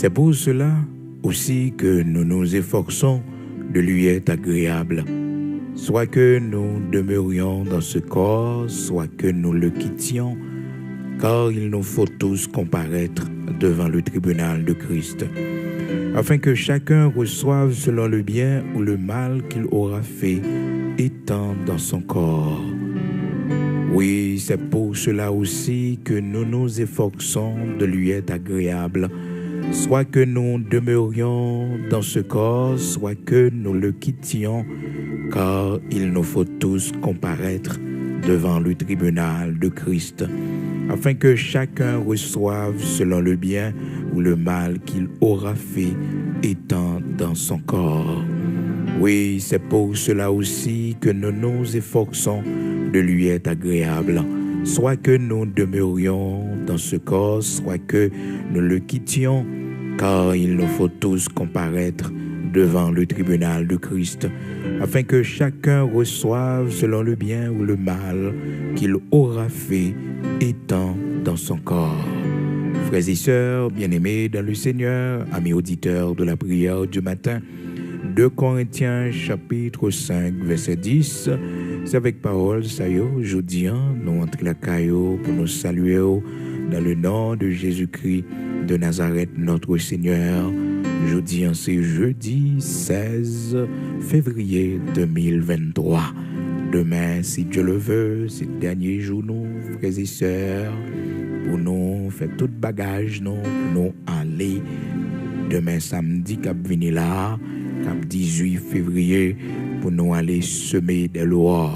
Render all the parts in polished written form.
C'est pour cela aussi que nous nous efforçons de lui être agréable, soit que nous demeurions dans ce corps, soit que nous le quittions, car il nous faut tous comparaître devant le tribunal de Christ, afin que chacun reçoive selon le bien ou le mal qu'il aura fait, étant dans son corps. Oui, c'est pour cela aussi que nous nous efforçons de lui être agréable, soit que nous demeurions dans ce corps, soit que nous le quittions, car il nous faut tous comparaître devant le tribunal de Christ, afin que chacun reçoive selon le bien ou le mal qu'il aura fait, étant dans son corps. Oui, c'est pour cela aussi que nous nous efforçons de lui être agréable, soit que nous demeurions dans ce corps, soit que nous le quittions, car il nous faut tous comparaître devant le tribunal de Christ, afin que chacun reçoive selon le bien ou le mal qu'il aura fait, étant dans son corps. Frères et sœurs, bien-aimés dans le Seigneur, amis auditeurs de la prière du matin, 2 Corinthiens chapitre 5 verset 10, c'est avec parole ça y est, aujourd'hui, nous entrons la caillou pour nous saluer dans le nom de Jésus-Christ de Nazareth, notre Seigneur. Jeudi, c'est jeudi 16 février 2023. Demain, si Dieu le veut, c'est le dernier jour, nous, frères et sœurs, pour nous faire tout bagage, nous, pour nous aller. Demain, samedi, cap venir là, cap 18 février, pour nous aller semer des lois,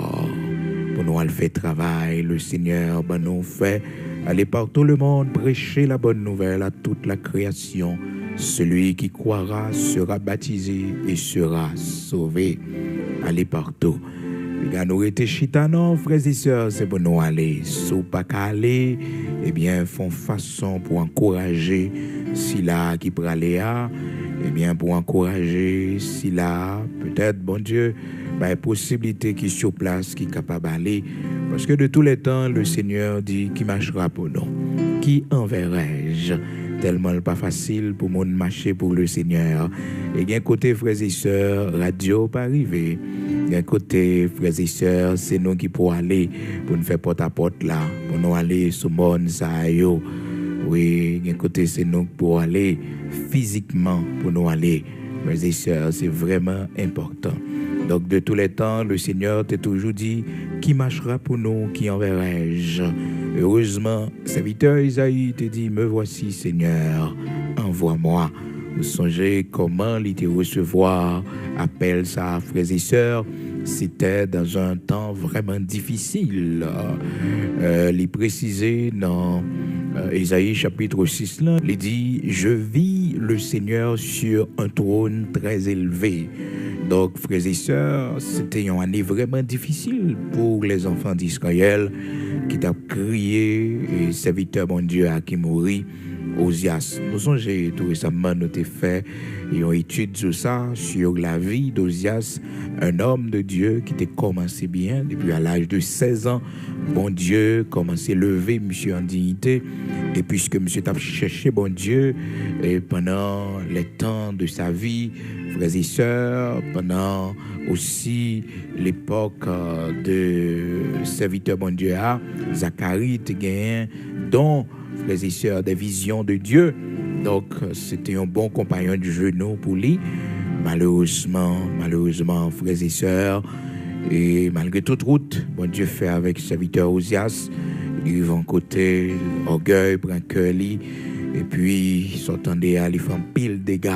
pour nous aller faire travail. Le Seigneur, ben, nous fait aller par tout le monde, prêcher la bonne nouvelle à toute la création. Celui qui croira sera baptisé et sera sauvé. Allez partout. Les nous étions chitanon, frères et sœurs, c'est pour nous aller. Si vous pas qu'à aller, eh bien, font façon pour encourager si là qui peut aller à, eh bien, pour encourager si là, peut-être, bon Dieu, bah, possibilité qui sur place, qui est capable d'aller. Parce que de tous les temps, le Seigneur dit qui marchera pour nous. Qui enverrai-je? Tellement pas facile pour mon marcher pour le Seigneur. Et bien côté frères et sœurs, radio pas arrivé. Bien côté frères et sœurs, c'est nous qui pour aller pour nous faire porte à porte là, pour nous aller sur monde ça yo. Oui, bien côté c'est nous pour aller physiquement pour nous aller. Frères et sœurs, c'est vraiment important. Donc de tous les temps, le Seigneur t'a toujours dit qui marchera pour nous, qui enverrai-je. Heureusement, serviteur Isaïe te dit me voici Seigneur, envoie-moi. Vous songez comment il te recevoir, appelle ça frères et sœurs. C'était dans un temps vraiment difficile. Il précisait dans Isaïe chapitre 6, là, il dit « Je vis le Seigneur sur un trône très élevé ». Donc, frères et sœurs, c'était une année vraiment difficile pour les enfants d'Israël qui t'a crié et serviteur mon Dieu à qui mourit. Osias. Nous songez tout récemment nous avons fait une étude sur ça, sur la vie d'Osias, un homme de Dieu qui était commencé bien depuis à l'âge de 16 ans. Bon Dieu commençait à lever monsieur en dignité. Et puisque monsieur t'a cherché bon Dieu et pendant les temps de sa vie, frères et sœurs, pendant aussi l'époque de serviteur bon Dieu à Zacharie te gagné dont frères et sœurs, des visions de Dieu. Donc, c'était un bon compagnon du genou pour lui. Malheureusement, frères et sœurs, et malgré toute route, bon Dieu fait avec serviteur Osias, ils vont côté orgueil, prend cœur lui, et puis, s'entendait à lui faire pile dégâts,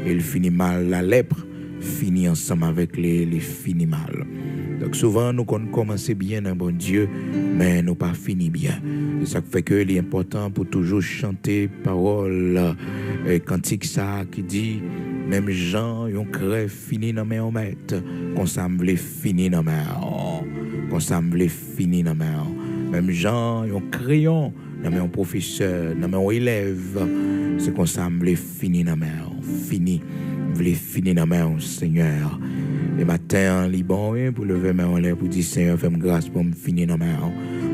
et il finit mal la lèpre. finit ensemble avec les finit mal. Donc souvent, nous commençons bien un bon Dieu, mais nous pas fini bien. C'est ça qui fait que l'important pour toujours chanter parole, cantique ça qui dit, même Jean, yon crève fini dans mes maître, qu'on semble fini dans mes qu'on semble fini dans mes même Jean, yon crayon, dans mes professeur, dans mes élèves, c'est qu'on semble fini dans mes fini, voulez fini dans mes Seigneur. Et matin, li bon, pour lever mes en l'air, pour dire Seigneur, fais-moi grâce pour me finir dans mes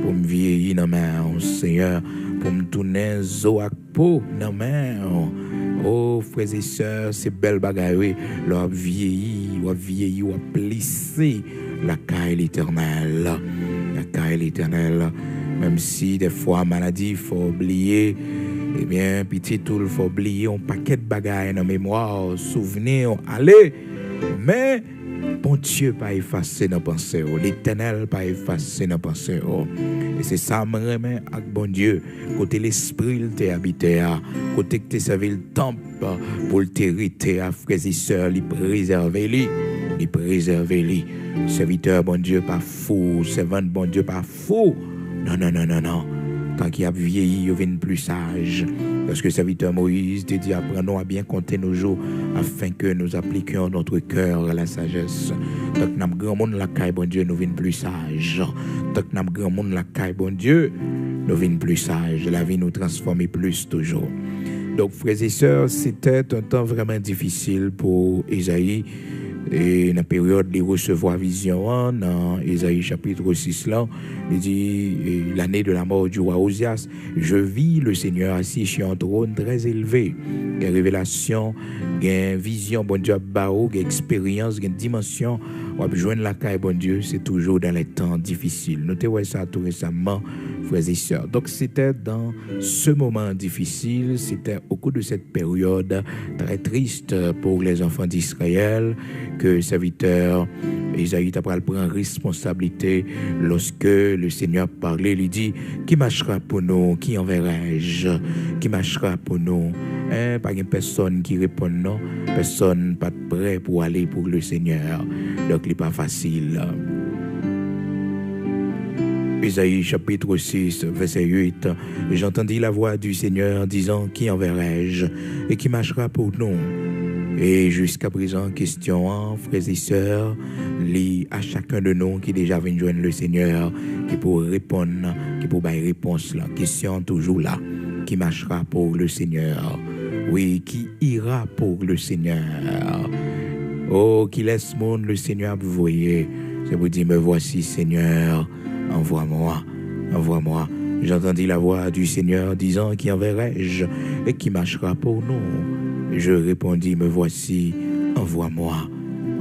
pour me vieillir dans mes Seigneur, pour me tourner zo ak peau dans mes oh, frères et sœurs, c'est belle bagaille, l'on vieilli, ou a plissé la caille l'éternel. La caille l'éternel. Même si des fois, maladie, il faut oublier, eh bien, petit tout, il faut oublier un paquet de bagailles dans la mémoire, souvenir, aller. Mais, bon Dieu, pas effacer nos pensées, l'éternel, pas effacer nos pensées. Et c'est ça, je me remets avec bon Dieu, côté l'esprit, il t'a habité, côté que tu servi le temple, pour le t'hériter, frères et sœurs, il préserver lui. Il préserver lui. Serviteur, bon Dieu, pas fou. Servant, bon Dieu, pas fou. Non. Tant qu'il a vieilli, il devient plus sage. Parce que serviteur Moïse te dit, apprenons à bien compter nos jours afin que nous appliquions notre cœur à la sagesse. Tant que nous grand monde la caille, bon Dieu, nous devient plus sage. Tant que nous grand monde la caille, bon Dieu, nous devient plus sage. La vie nous transforme plus toujours. Donc, frères et sœurs, c'était un temps vraiment difficile pour Isaïe. Et dans la période de recevoir vision, dans Isaïe chapitre 6, là, il dit, l'année de la mort du roi Osias, je vis le Seigneur assis sur un trône très élevé. Il y a révélation, il y a vision, bon Dieu, il y a expérience, il y a dimension. On va joindre la caille, bon Dieu, c'est toujours dans les temps difficiles. Notez ça tout récemment, frères et sœurs. Donc, c'était dans ce moment difficile, c'était au cours de cette période très triste pour les enfants d'Israël, que le serviteur Isaïe prend responsabilité lorsque le Seigneur parlait, il dit, qui marchera pour nous, qui enverrai-je, qui marchera pour nous, pas une personne qui répond non, personne pas prêt pour aller pour le Seigneur, donc il n'est pas facile. Isaïe chapitre 6, verset 8, j'entendis la voix du Seigneur disant, qui enverrai-je et qui marchera pour nous? Et jusqu'à présent, question, frères et sœurs, lis à chacun de nous qui déjà vient joindre le Seigneur, qui pour répondre, qui pour bailler réponse là. Question toujours là, qui marchera pour le Seigneur? Oui, qui ira pour le Seigneur? Oh, qui laisse monde le Seigneur vous voyez. C'est vous dire, me voici Seigneur, envoie-moi, envoie-moi. J'entendis la voix du Seigneur disant, qui enverrai-je et qui marchera pour nous? Je répondis, me voici, envoie-moi,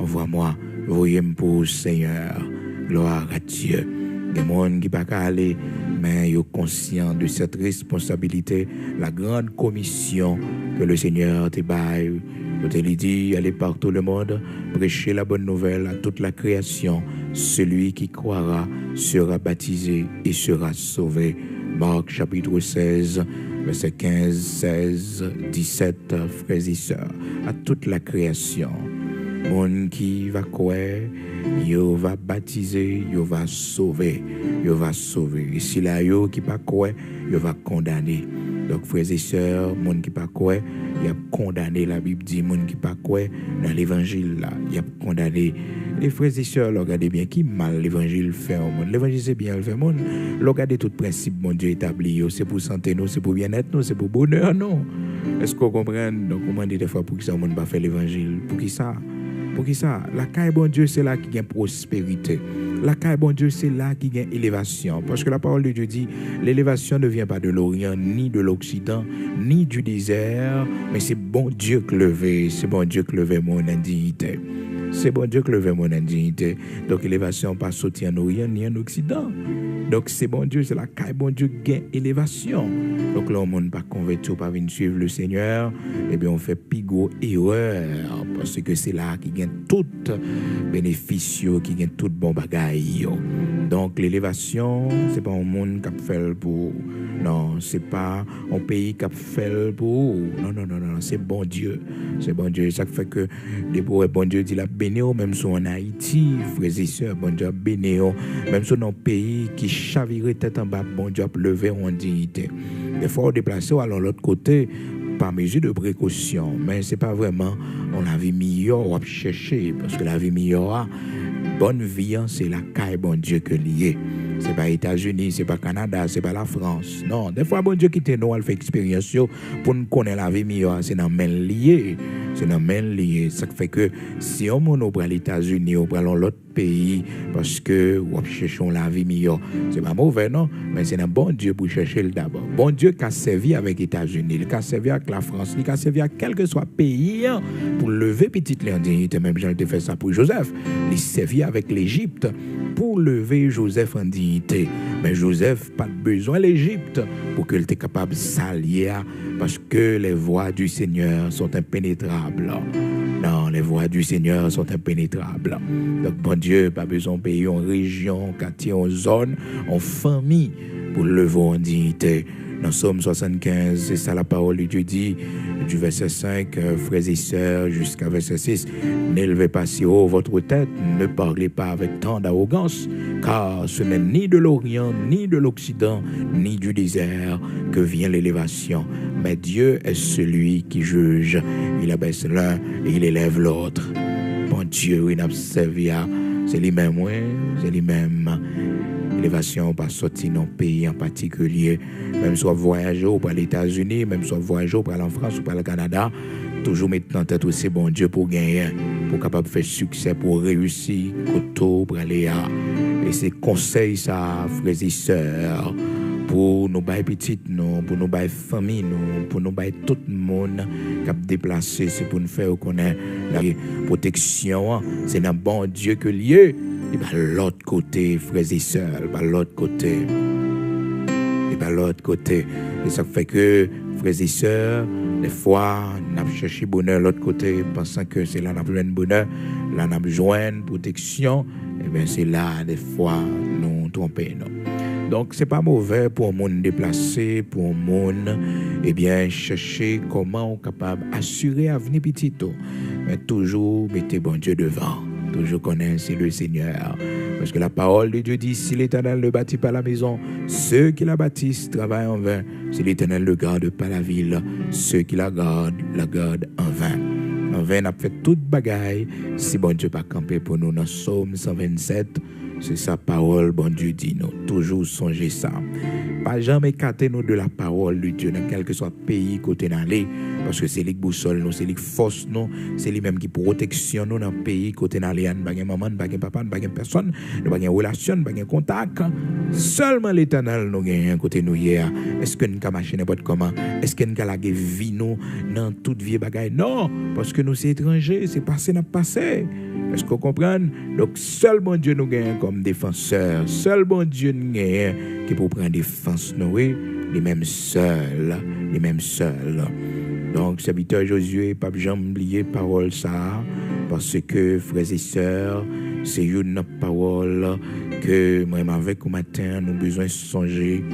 envoie-moi, voyez-moi pour Seigneur, gloire à Dieu. Des gens qui ne peuvent pas aller, mais ils sont conscients de cette responsabilité, la grande commission que le Seigneur te baille. Il te dit, allez par tout le monde, prêcher la bonne nouvelle à toute la création. Celui qui croira sera baptisé et sera sauvé. Marc chapitre 16, verset 15, 16, 17, frères et sœurs, à toute la création. Mon qui va croire, il va baptiser, il va sauver, il va sauver. Et si là, il qui pas croire, il va condamner. Donc, frères et sœurs, mon qui pas croire, il a condamné. La Bible dit, mon qui pas croire, dans l'évangile là, il a condamné. Les frères et sœurs, regardez bien qui mal l'évangile fait au monde. L'évangile c'est bien le fait au monde. Regardez tout principe mon Dieu établi. C'est pour santé nous, c'est pour bien-être nous, c'est pour bonheur non. Est-ce qu'on comprend? Donc on dit des fois pour qui ça le monde va faire l'évangile? Pour qui ça? Pour qui ça? La caille bon Dieu c'est là qui gagne prospérité. La caille bon Dieu c'est là qui gagne élévation. Parce que la parole de Dieu dit, l'élévation ne vient pas de l'Orient, ni de l'Occident, ni du désert, mais c'est bon Dieu que levé, c'est bon Dieu que levé mon indignité. c'est bon Dieu qui lève mon indignité. Donc, élévation pas sorti en Orient ni en Occident. Donc, c'est bon Dieu, c'est la caille, bon Dieu gain élévation. Donc, là, on ne pas converti ou pas venir suivre le Seigneur, eh bien, on fait pigot erreur, parce que c'est là qui gagne tout bénéfice, qui gagne tout bon bagaille. Donc, l'élévation, c'est pas un monde qui a fait pour. Non, c'est pas un pays qui a fait pour. Non, c'est bon Dieu. C'est bon Dieu. Ça fait que, bon Dieu dit la bénéo, même si en Haïti, frères et sœurs, bon Dieu bénéo, même si dans un pays qui chavirait tête en bas, bon Dieu a levé en dignité. Des fois, on déplace, on allons de l'autre côté, par mesure de précaution, mais c'est pas vraiment on la vie meilleure, on va chercher, parce que la vie meilleure, bonne vie, c'est la caille, bon Dieu, que lié. C'est pas États-Unis, c'est pas Canada, c'est pas la France. Non, des fois, bon Dieu qui nous, elle fait expérience pour nous connaître la vie meilleure, c'est dans main lié. C'est dans main lié. Ça fait que si on prend les États-Unis, on prend l'autre pays, parce que on cherche la vie meilleure, c'est pas mauvais, non? Mais c'est un bon Dieu pour chercher le d'abord. Bon Dieu qui a servi avec les États-Unis, qui a servi avec la France, qui a servi à quel que soit pays pour lever petite l'indignité. Même Jean a fait ça pour Joseph. Il servi avec l'Égypte pour lever Joseph en dignité. Mais Joseph n'a pas besoin de l'Égypte pour qu'il soit capable de s'allier, parce que les voies du Seigneur sont impénétrables. Non, les voies du Seigneur sont impénétrables. Donc, bon Dieu, pas besoin de pays, en région, en quartier, en zone, en famille, pour lever en dignité. Dans Somme 75, c'est ça la parole de Dieu dit, du verset 5, frères et sœurs, jusqu'à verset 6, n'élevez pas si haut votre tête, ne parlez pas avec tant d'arrogance, car ce n'est ni de l'Orient, ni de l'Occident, ni du désert que vient l'élévation. Mais Dieu est celui qui juge. Il abaisse l'un et il élève l'autre. Bon Dieu, il n'a servi à, c'est lui-même, oui, c'est lui-même. L'élévation pas sortir dans un pays en particulier, même soit voyager ou pour les États-Unis, même soit voyager ou pour en France ou pour le Canada, toujours mettre en tête aussi bon Dieu pour gagner, pour capable faire succès, pour réussir, pour aller à. Et c'est conseil ça, frères et sœurs, pour nos bails petites, pour nos bails familles, pour nos bails tout le monde qui a déplacé, c'est pour nous faire connaître la protection, c'est un bon Dieu que lié. Et par l'autre côté, frères et sœurs, par l'autre côté. Et par l'autre côté. Et ça fait que, frères et sœurs, des fois, on a cherché bonheur de l'autre côté, pensant que c'est là qu'on a besoin de bonheur, là on a besoin de protection. Et bien c'est là, des fois, nous trompons. Donc, ce n'est pas mauvais pour un monde déplacé, pour un monde, eh bien, chercher comment on est capable d'assurer l'avenir petit. Mais toujours, mettez bon Dieu devant. Toujours connaissez le Seigneur. Parce que la parole de Dieu dit, si l'Éternel ne bâtit pas la maison, ceux qui la bâtissent travaillent en vain. Si l'Éternel ne garde pas la ville, ceux qui la gardent en vain. En vain, on a fait toute bagaille. Si bon Dieu pas campé pour nous dans Psaume 127, c'est sa parole, bon Dieu dit nous. Toujours songer ça. Pas jamais écarter nous de la parole de Dieu, dans quel que soit pays côté d'aller. Parce que c'est lui qui boussole nous, c'est lui qui force nous, c'est lui même qui protection nous dans le pays côté d'aller. Nous n'avons pas maman, nous n'avons pas papa, nous n'avons pas personne, nous n'avons pas relation, nous n'avons pas contact. Seulement l'Éternel nous gagne côté nous hier. Est-ce que nous avons marché n'importe comment? Est-ce que nous avons la vie nous dans toute vie bagaille? Non, parce que nous sommes étrangers, c'est passé, n'a pas passé. Est-ce que vous comprenez? Donc, seul bon Dieu nous gagne comme défenseur. Seul bon Dieu nous gagne qui pour prendre défense nous, les mêmes seuls. Donc, serviteur Josué, pas jamais oublier parole ça, parce que, frères et sœurs, c'est une parole que moi avec au matin, nous besoin de songer.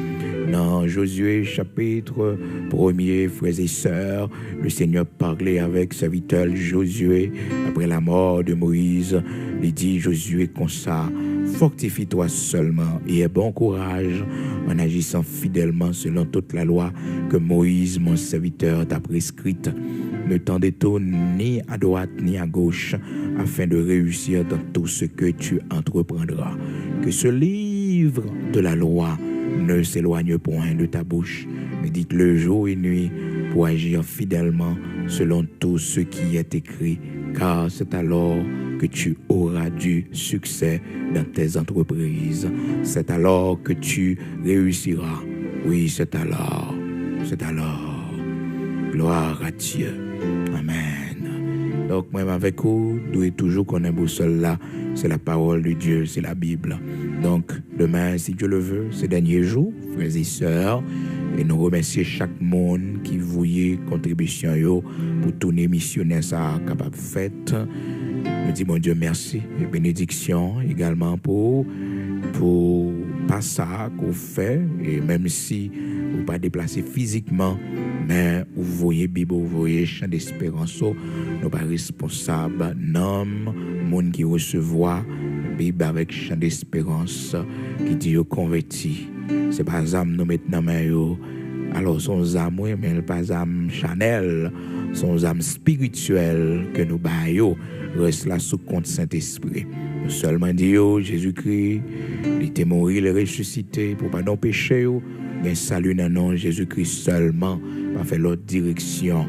Dans Josué chapitre 1er, frères et sœurs, le Seigneur parlait avec serviteur Josué après la mort de Moïse. Il dit Josué comme ça, fortifie-toi seulement et aie bon courage en agissant fidèlement selon toute la loi que Moïse, mon serviteur, t'a prescrite. Ne t'en détourne ni à droite ni à gauche afin de réussir dans tout ce que tu entreprendras. Que ce livre de la loi ne s'éloigne point de ta bouche, mais dites-le jour et nuit pour agir fidèlement selon tout ce qui est écrit, car c'est alors que tu auras du succès dans tes entreprises. C'est alors que tu réussiras. Oui, c'est alors. Gloire à Dieu. Amen. Donc, même avec vous, doit toujours qu'on ait boussole là. C'est la parole de Dieu, c'est la Bible. Donc, demain, si Dieu le veut, ces derniers jours, frères et sœurs, et nous remercions chaque monde qui voyait contribution yo pour tourner missionnaire ça capable fait. Nous disons, mon Dieu, merci et bénédiction également pour pas ça qu'on fait, et même si vous pas déplacé physiquement, mais vous voyez Bible, vous voyez Chant d'Espérance, nous pas responsables, nom, monde qui recevoir Bible avec Chant d'Espérance, qui dit converti. C'est pas âme nous mettre dans main yo. Alors son âme oui, mais pas âme Chanel, son âme spirituelle que nous baillons reste là sous compte Saint-Esprit. Nous seulement disons Jésus-Christ, il était mort, il est ressuscité pour pas nos péchés, mais salut dans nom Jésus-Christ seulement, pas faire l'autre direction.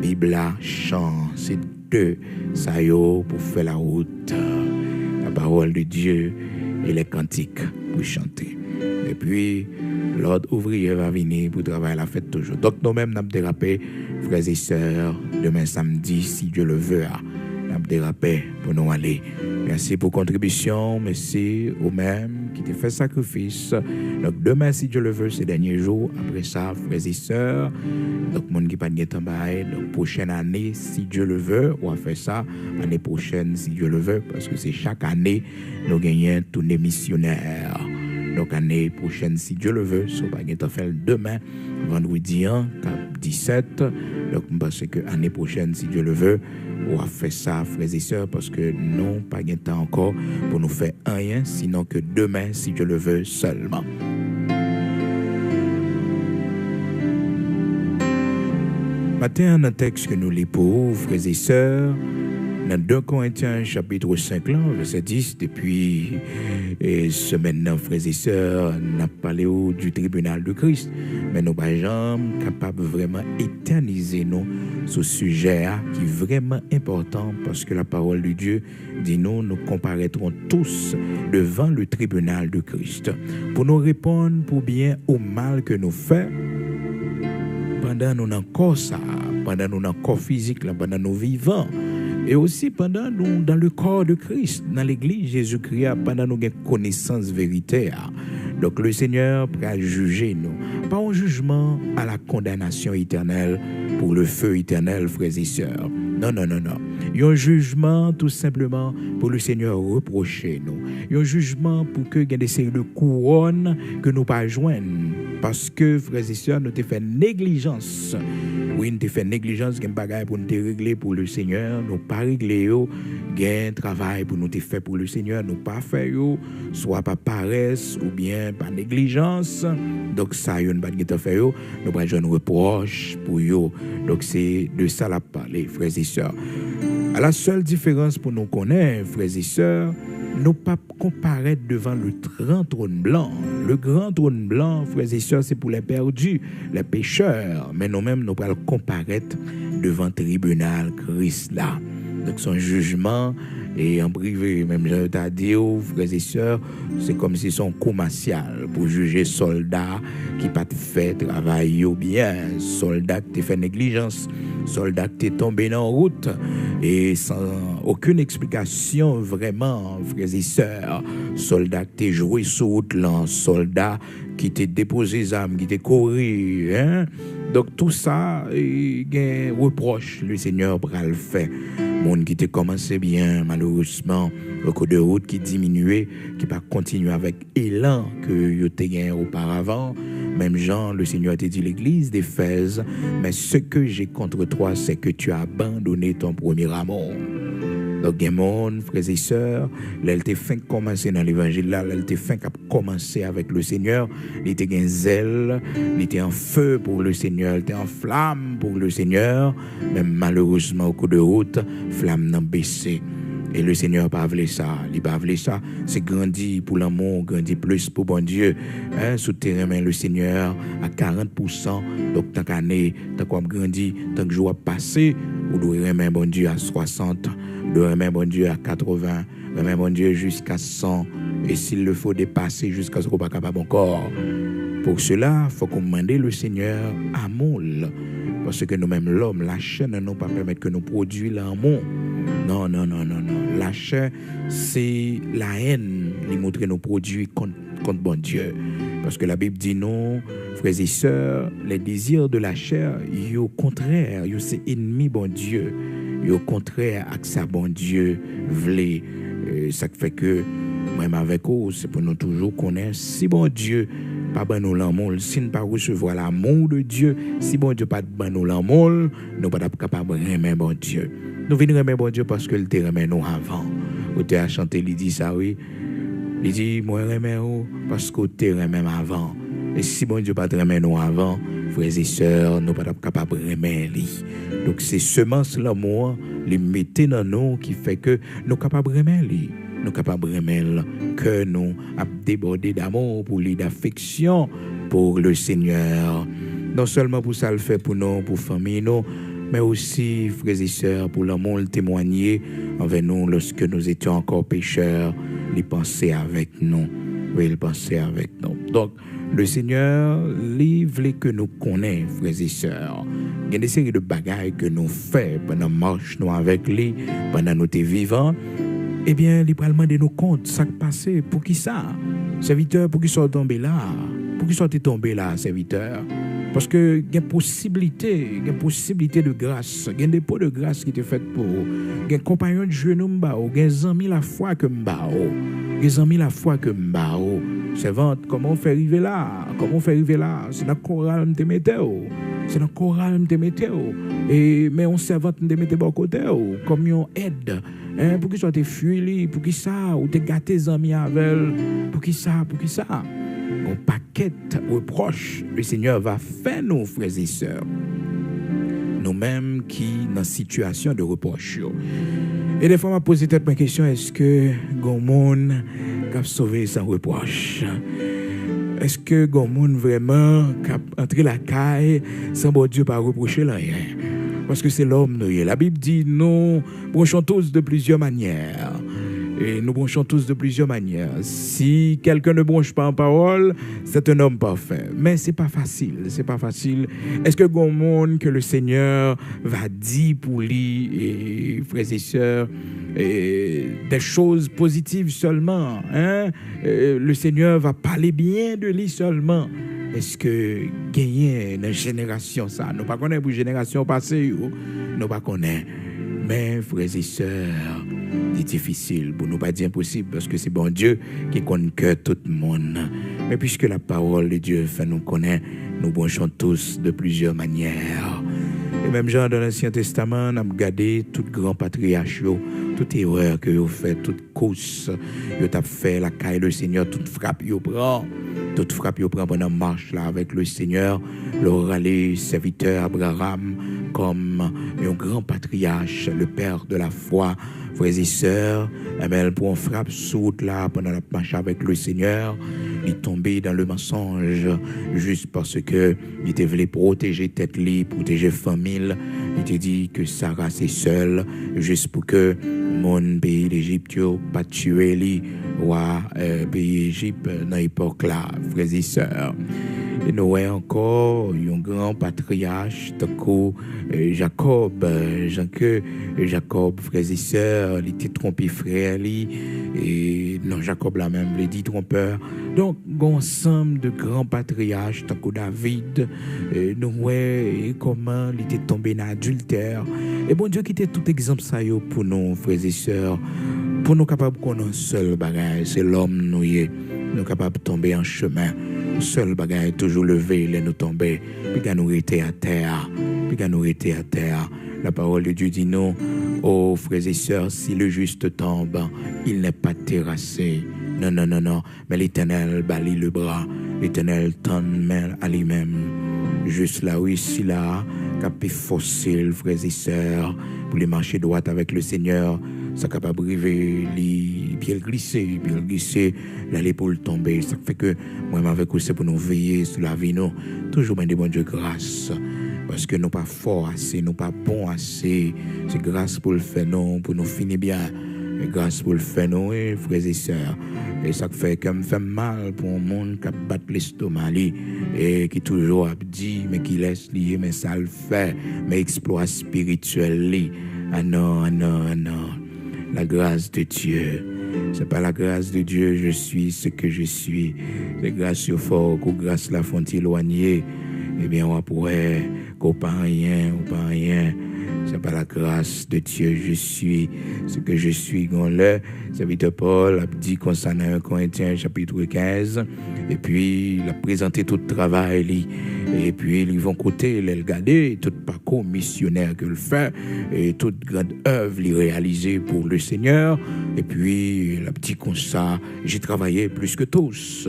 Bible, chant, c'est deux ça yo pour faire la route, la parole de Dieu et les cantiques pour chanter. Et puis, l'ordre ouvrier va venir pour travailler la fête toujours. Donc, nous-mêmes, nous avons dérapé, frères et sœurs, demain samedi, si Dieu le veut, nous avons dérapé pour nous aller. Merci pour contribution, merci aux mêmes qui t'ont fait sacrifice. Donc, demain, si Dieu le veut, ces derniers jours, après ça, frères et sœurs, donc, monde qui pas de temps bail, donc, prochaine année, si Dieu le veut, on va faire ça, année prochaine, si Dieu le veut, parce que c'est chaque année, nous gagnons tous les missionnaires. Donc, année prochaine, si Dieu le veut, ça va être fait demain, vendredi 17. Donc, je pense que l'année prochaine, si Dieu le veut, on va faire ça, frères et sœurs, parce que non, pas de temps encore pour nous faire rien, sinon que demain, si Dieu le veut, seulement. Matin, un texte que nous lisons pour frères et sœurs, dans 2 Corinthiens chapitre 5, là, verset 10, depuis semaine, frères et sœurs, nous avons parlé du tribunal de Christ, mais nous ne sommes pas capables vraiment éterniser nous ce sujet qui est vraiment important parce que la parole de Dieu dit nous comparaîtrons tous devant le tribunal de Christ pour nous répondre pour bien au mal que nous faisons pendant nos corps ça, pendant nos corps physiques, pendant nos vivants. Et aussi pendant nous, dans le corps de Christ, dans l'église Jésus-Christ, pendant nos connaissances vérité. Donc le Seigneur va juger nous. Pas un jugement à la condamnation éternelle pour le feu éternel, frères et sœurs. Non. Il y a un jugement tout simplement pour le Seigneur reprocher nous. Il y a un jugement pour que il y ait des séries de couronnes que nous pas joindre. Parce que, frères et sœurs, nous avons fait négligence. Oui, nous avons fait négligence, nous avons pour nous régler pour le Seigneur. Nous pas réglé, nous avons travail pour nous faire pour le Seigneur. Nous pas fait, soit par paresse ou bien par négligence. Donc, ça, nous n'avons pas fait, nous pas jouer un reproche pour eux. Donc, c'est de ça la parler, frères et sœurs. À la seule différence pour nous connaître, frères et sœurs, nous pas comparaître devant le grand trône blanc. Le grand trône blanc, frères et sœurs, c'est pour les perdus, les pécheurs. Mais nous-mêmes, nous pas comparaître devant le tribunal Christ là. Donc son jugement et en privé, même je t'ai dit, frères et sœurs, c'est comme si son commercial pour juger soldats qui pas fait travail ou bien, soldats qui fait négligence, soldats qui tombé dans la route et sans aucune explication vraiment, frères et sœurs, soldats qui joué sur route là, soldats qui t'ont déposé les armes, qui t'ont couru, hein? Donc tout ça, il y a un reproche, le Seigneur pour le faire. Monde qui t'a commencé bien, malheureusement, le cours de route qui diminuait, qui pas continuer avec élan que il t'a gagné auparavant. Même Jean, le Seigneur t'a dit l'église d'Éphèse, mais ce que j'ai contre toi, c'est que tu as abandonné ton premier amour. Donc, il y a monde, frères et sœurs, elle t'a fait commencer dans l'évangile là, elle t'a fait commencer avec le Seigneur, il était un zèle, il était en feu pour le Seigneur, il était en flamme pour le Seigneur, même malheureusement au cours de route, flamme n'a baissé. Et le Seigneur n'a pas voulu ça, il n'a pas voulu ça, c'est grandi pour l'amour, grandi plus pour bon Dieu. Sous terrain, le Seigneur à 40%, donc tant qu'année, tant qu'on grandit, tant que jour a passé, vous devez remettre bon Dieu à 60, vous devez remettre bon Dieu à 80, remettre bon Dieu jusqu'à 100, et s'il le faut dépasser jusqu'à ce qu'on n'est pas capable encore. Pour cela, il faut qu'on demande le Seigneur amour. Parce que nous-mêmes, l'homme, la chair ne nous pas permettre que nous produisions l'amour. Non. La chair, c'est la haine qui montre nos produits contre bon Dieu. Parce que la Bible dit non, frères et sœurs, les désirs de la chair, ils au contraire, ils c'est ennemi bon Dieu. Ils au contraire, avec ça bon Dieu voulait. Ça fait que, même avec eux, c'est pour nous toujours connaître si bon Dieu pas ban nous l'amour, si nous pas recevoir l'amour de Dieu, si bon Dieu pas ban nous l'amour, nous pas capable de aimer bon Dieu. Nous venons aimer bon Dieu parce que le te remet nous avant. Ou te a chanté, il dit ça, oui. Il dit, moi remet parce que te remet avant. Et si bon Dieu pas remet nous avant, frères et sœurs, nous pas capable de aimer lui. Donc c'est semence l'amour, les mettez dans nous qui fait que nous capables de aimer lui. Nous capables de remettre que nous avons débordé d'amour pour lui, d'affection pour le Seigneur. Non seulement pour ça le fait pour nous, pour famille nous, mais aussi, frères et sœurs, pour l'amour le témoigner envers nous lorsque nous étions encore pécheurs, il pensait avec nous. Oui, il pensait avec nous. Donc, le Seigneur, il voulait que nous connaissions, frères et sœurs. Il y a des séries de bagailles que nous faisons pendant marche nous avec lui, pendant nous étions vivants. Eh bien, libéralement de nos comptes, ça qui passé, pour qui ça? Serviteur, pour qui soit tombé là? Pour qui soit tombé là, serviteur? Parce que il y a possibilité de grâce, il y a des pots de grâce qui étaient faits pour il y a un compagnon de genou m'bao, il y a des amis la foi que m'bao, des amis la foi que m'bao. Servante, comment on fait arriver là? C'est dans le choral m'te mettez-o. Et mais on servante m'te mettez bon côté comme on aide. Pour qui soit te fuis, pour qui ça, ou te gâter les amis avec, pour qui ça. Un paquet reproche, le Seigneur va faire nous, frères et sœurs. Nous-mêmes qui dans situation de reproche. Et des fois, je me pose peut-être ma question, est-ce que Gomoun a sauvé sans reproche? Est-ce que Gomoun vraiment a entré la caille sans bon Dieu pas reprocher rien? Parce que c'est l'homme, nous. La Bible dit, nous branchons tous de plusieurs manières. Et nous branchons tous de plusieurs manières. Si quelqu'un ne branche pas en parole, c'est un homme parfait. Mais c'est pas facile. Est-ce que bon monde que le Seigneur va dire pour lui, et frères et sœurs, des choses positives seulement, hein? Le Seigneur va parler bien de lui seulement. Est-ce que gagner une génération ça? Nous pas connaître pour génération passée, nous pas connaître. Mais frères et sœurs, c'est difficile pour nous pas dire impossible parce que c'est bon Dieu qui connaît que tout le monde. Mais puisque la parole de Dieu fait nous connaître, nous branchons tous de plusieurs manières. Et même Jean dans l'Ancien Testament, on a regardé tout grand patriarche, toute erreur que vous fait, toute course, vous avez fait la caille le Seigneur, toute frappe vous prend pendant marche là avec le Seigneur, le râler serviteur Abraham comme un grand patriarche, le père de la foi, frères et sœurs, elle pour une frappe sourde là pendant la marche avec le Seigneur, il est tombé dans le mensonge juste parce que il était voulu protéger tête li, protéger famille, il te dit que Sarah c'est seule juste pour que mon pays d'Égypte pas tuer li roi pays Égypte dans l'époque là, frères et sœurs. Et nous voyons encore un grand patriarche, Jacob, frères et sœurs, il était trompé frère, et non, Jacob là même, il dit trompeur. Donc, un ensemble de grands patriarches, tant que David, nous voyons comment il était tombé dans l'adultère. Et bon Dieu, qui était tout exemple ça pour nous, frères et sœurs, pour nous capables de connaître un seul bagage, c'est l'homme nous capables de tomber en chemin. Le seul bagage toujours levé, nous tomber, puis nous rester à terre, La parole de Dieu dit non, oh frères et sœurs, si le juste tombe, il n'est pas terrassé. Non, mais l'Éternel balaye le bras, l'Éternel tend main à lui-même. Juste là, oui, ici, là, capé fossile, frères et sœurs, pour les marcher droit avec le Seigneur, ça capable de briver, puis elle glisser, l'aller pour le tomber. Ça fait que, moi, avec vous, c'est pour nous veiller sur la vie, nous, toujours bien des bon Dieu grâce. Parce que nous pas forts assez, nous pas bons assez. C'est grâce pour le faire, non, pour nous finir bien. Et grâce pour le faire, nous, frères et sœurs. Et ça fait que me fait mal pour un monde qui bat l'estomac et qui toujours a dit, mais qui laisse lier, mais ça le fait, mais exploit spirituel. Ah non, ah non, ah non. La grâce de Dieu. C'est pas la grâce de Dieu, je suis ce que je suis. C'est grâce au fort, que grâce la font éloigner. Eh bien, on pourrait qu'on pas rien, ou pas rien. C'est pas la grâce de Dieu, je suis ce que je suis. Le serviteur Paul a dit concernant 1 Corinthiens chapitre 15, et puis il a présenté tout le travail, et puis ils vont côté, ils regarder tout parcours missionnaire que le fait, et toute grande œuvre il réalisée pour le Seigneur, et puis il a dit comme ça, j'ai travaillé plus que tous,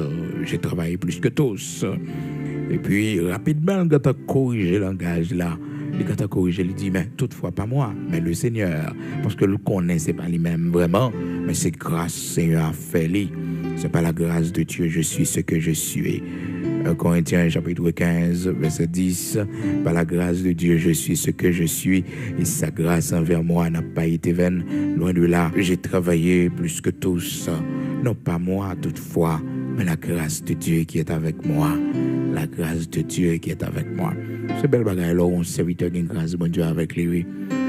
et puis rapidement, quand on a corrigé le langage là, quand a corrigé, il dit, mais toutefois pas moi, mais le Seigneur. Parce que le connaît, c'est pas lui-même vraiment, mais c'est grâce Seigneur a fait lui. C'est pas la grâce de Dieu, je suis ce que je suis. 1 Corinthiens chapitre 15, verset 10, par la grâce de Dieu, je suis ce que je suis, et sa grâce envers moi n'a pas été vaine. Loin de là, j'ai travaillé plus que tous, non pas moi toutefois, mais la grâce de Dieu qui est avec moi. La grâce de Dieu qui est avec moi. C'est belle bagaille, alors on serviteur d'une grâce, bon Dieu, avec lui.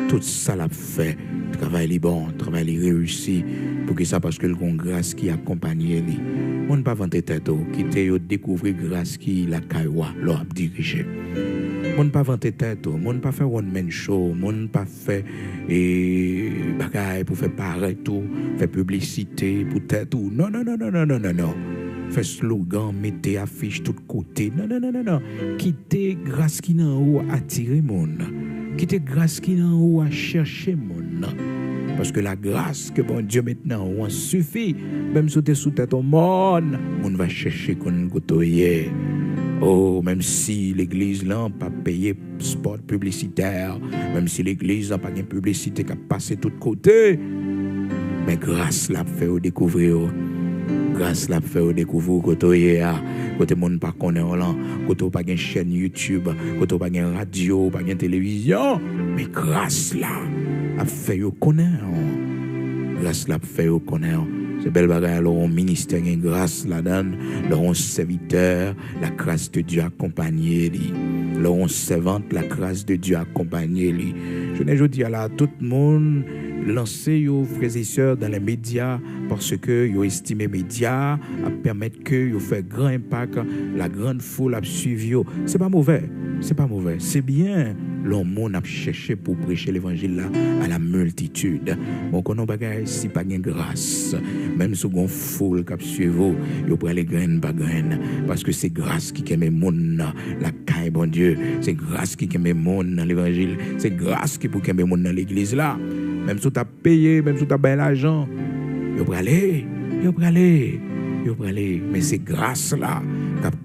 Tout ça l'a fait. Travail est bon, travail est réussi. Pour que ça, parce que le grâce qui accompagne lui. On ne pas vanter tête, quitter découvrir grâce qui la caïwa, l'a dirigé. On ne pas vanter tête, on ne pas faire one man show, on ne pas faire bagaille pour faire paraître tout, faire publicité pour tête tout. Non. Fait slogan, mettez affiche tout côté. Non. Quittez grâce qui n'en haut à attirer mon. Quittez grâce qui n'en haut à chercher mon. Parce que la grâce que bon Dieu maintenant on suffit. Même si tu es sous tête au monde, on va chercher qu'on côtoyer. Oh, même si l'église là n'a pas payé spot publicitaire, même si l'église n'a pas de publicité qui a passé de tous côtés, mais grâce l'a fait découvrir. Grâce l'a fait découvrir côté côté monde pas connaît là, côté pas une chaîne YouTube, côté pas une radio, pas une télévision, mais grâce là a fait connaître. Grâce là fait connaître. C'est belle bagaille alors on ministère une grâce là donne, leur on serviteur, la grâce de Dieu accompagné lui. Leur on servante, la grâce de Dieu accompagné lui. Je dis à là tout le monde lancer vos frères et sœurs dans les médias parce que vous estimez les médias à permettre que vous fassiez grand impact, la grande foule à suivre. C'est pas mauvais, c'est bien. L'homme a cherché pour prêcher l'évangile là à la multitude. Bon, qu'on a bagaille si pas de grâce, même si on foule qui suivre, vous prenez les graines pas graines parce que c'est grâce qui aime monde la caille bon Dieu, c'est grâce qui aime monde dans l'évangile, c'est grâce qui pour aime monde dans l'église là. Même si tu as payé, même si tu as payé l'argent, vous prenez aller, mais c'est grâce là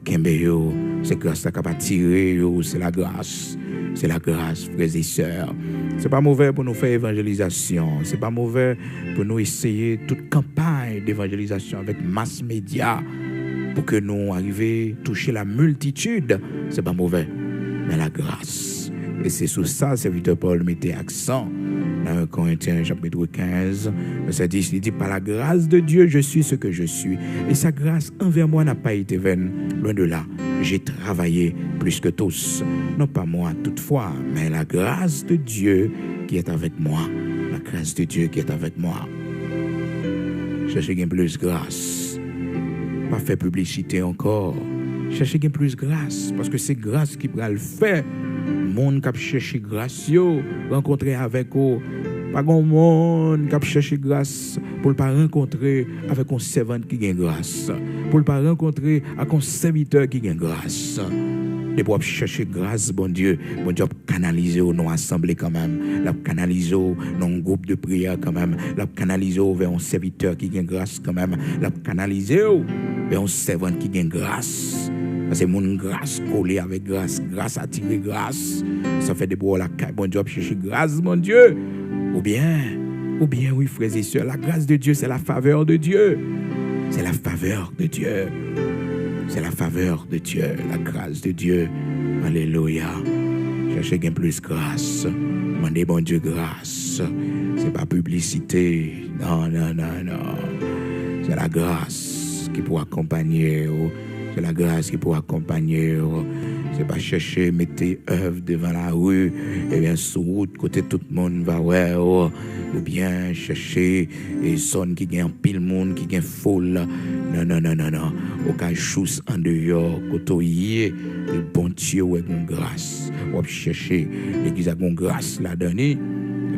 qui aime yo, c'est grâce là qui a tiré yo, c'est la grâce. C'est la grâce, frères et sœurs. C'est pas mauvais pour nous faire évangélisation. C'est pas mauvais pour nous essayer toute campagne d'évangélisation avec mass média pour que nous arrivions à toucher la multitude. C'est pas mauvais, mais la grâce. Et c'est sur ça, serviteur Paul mettait accent dans 1 Corinthiens chapitre 15, verset 10. Il dit, par la grâce de Dieu, je suis ce que je suis. Et sa grâce envers moi n'a pas été vaine. Loin de là, j'ai travaillé plus que tous. Non pas moi toutefois, mais la grâce de Dieu qui est avec moi. La grâce de Dieu qui est avec moi. Cherchez bien plus grâce. Pas faire publicité encore. Cherchez bien plus grâce. Parce que c'est grâce qui va le faire. Monde qui a cherché grâce, rencontrer avec eux. Pas grand monde qui a cherché grâce pour ne pas rencontrer avec un servant qui a grâce. Pour ne pas rencontrer avec un serviteur qui a grâce. Et pour chercher grâce, bon Dieu canaliser nos assemblées quand même. La canaliser dans un groupe de prière quand même. La canaliser vers un serviteur qui a grâce quand même. La canaliser vers un servant qui a grâce. C'est mon grâce collée avec grâce, grâce attirée grâce. Ça fait des beaux la caille, bon Dieu, chercher grâce, mon Dieu. Ou bien, oui, frères et sœurs, la grâce de Dieu, c'est la faveur de Dieu. C'est la faveur de Dieu. C'est la faveur de Dieu, la grâce de Dieu. Alléluia. Cherchez bien plus grâce. Demandez, bon Dieu, grâce. C'est pas publicité. Non, non, non, non. C'est la grâce qui peut accompagner. C'est la grâce qui peut accompagner. C'est pas chercher, mettre œuvre devant la rue, et bien sur route, côté tout le monde va ouais, ou bien chercher et sonne qui gagne pile monde, qui gagne foule. Non, non, non, non, non. Au cas chousse en dehors, côté le bon Dieu, ouais, une grâce. On va chercher l'église a une grâce là-dedans, et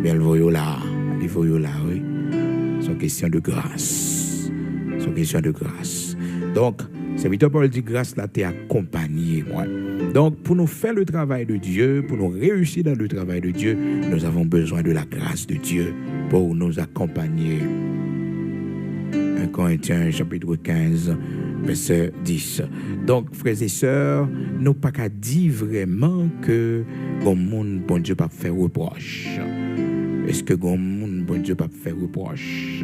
bien le voyou là, oui. C'est question de grâce. C'est question de grâce. Donc, serviteur Paul dit grâce là, t'es accompagné, moi. Donc, pour nous faire le travail de Dieu, pour nous réussir dans le travail de Dieu, nous avons besoin de la grâce de Dieu pour nous accompagner. 1 Corinthiens chapitre 15, verset 10. Donc, frères et sœurs, nous pas qu'à dire vraiment que bon monde, bon Dieu, pas faire reproche. Est-ce que bon monde, bon Dieu, pas faire reproche?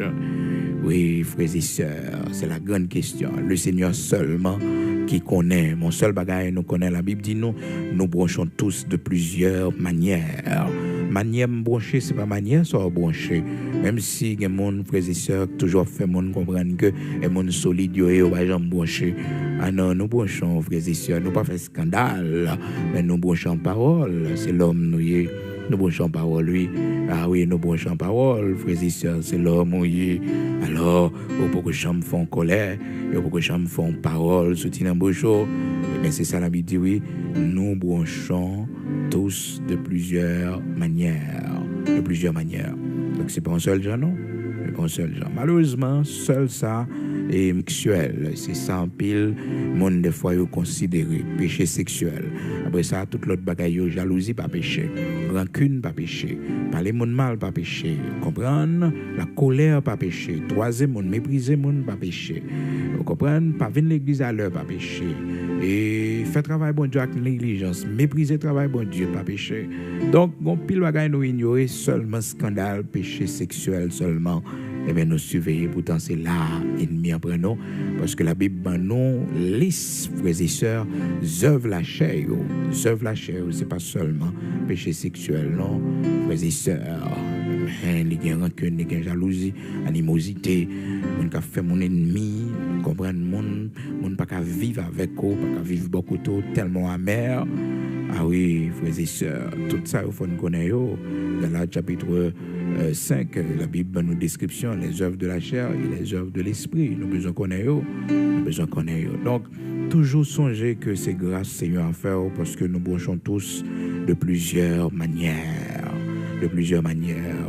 Oui, frères et sœurs, c'est la grande question. Le Seigneur seulement qui connaît. Mon seul bagage, nous connaît. La Bible dit nous branchons tous de plusieurs manières. Manière brancher, c'est pas manière ça brancher. Même si il y a des gens, frères et sœurs, toujours fait monde comprendre que les gens solides, ils va jamais brancher. Ah non, nous branchons, frères et sœurs, nous pas fait scandale, mais nous branchons parole. C'est l'homme, nous branchons parole, lui. Ah oui, nous branchons parole, frères et sœurs, c'est l'homme, oui. Alors, pour que les gens font colère, pour que les gens font parole, soutien bonjour, et bien c'est ça la Bible dit, oui. Nous branchons tous de plusieurs manières. De plusieurs manières. Donc, c'est pas un seul genre, non? C'est pas un seul genre. Malheureusement, seul ça est sexuel. C'est ça en pile, monde des fois, yo considéré péché sexuel. Après ça, toute l'autre bagaille, jalousie, pas péché. Rancune, pas péché. Parler monde mal, pas péché. Comprendre? La colère, pas péché. Troisième monde, mépriser monde, pas péché. Vous comprenez? Pas venir l'église à l'heure, pas péché. Et faire travail bon Dieu avec négligence. Mépriser travail bon Dieu, pas péché. Donc, on pile bagaille nous ignorer seulement scandale, péché sexuel seulement. Eh bien, nous surveiller, pourtant c'est là, ennemi après nous, parce que la Bible, nous, liste, frères et sœurs, œuvre la chair, c'est pas seulement péché sexuel, non, frères et sœurs, il y a rancune, il y a jalousie, animosité, on a fait mon ennemi, comprendre, mon pas qu'à vivre avec eux, pas qu'à vivre beaucoup trop, tellement amer. Ah oui, frères et sœurs, tout ça, il faut nous connaître, dans le chapitre 5, la Bible nous description les œuvres de la chair et les œuvres de l'esprit. Nous besoin connaître. Donc, toujours songer que c'est grâce Seigneur à faire parce que nous branchons tous de plusieurs manières.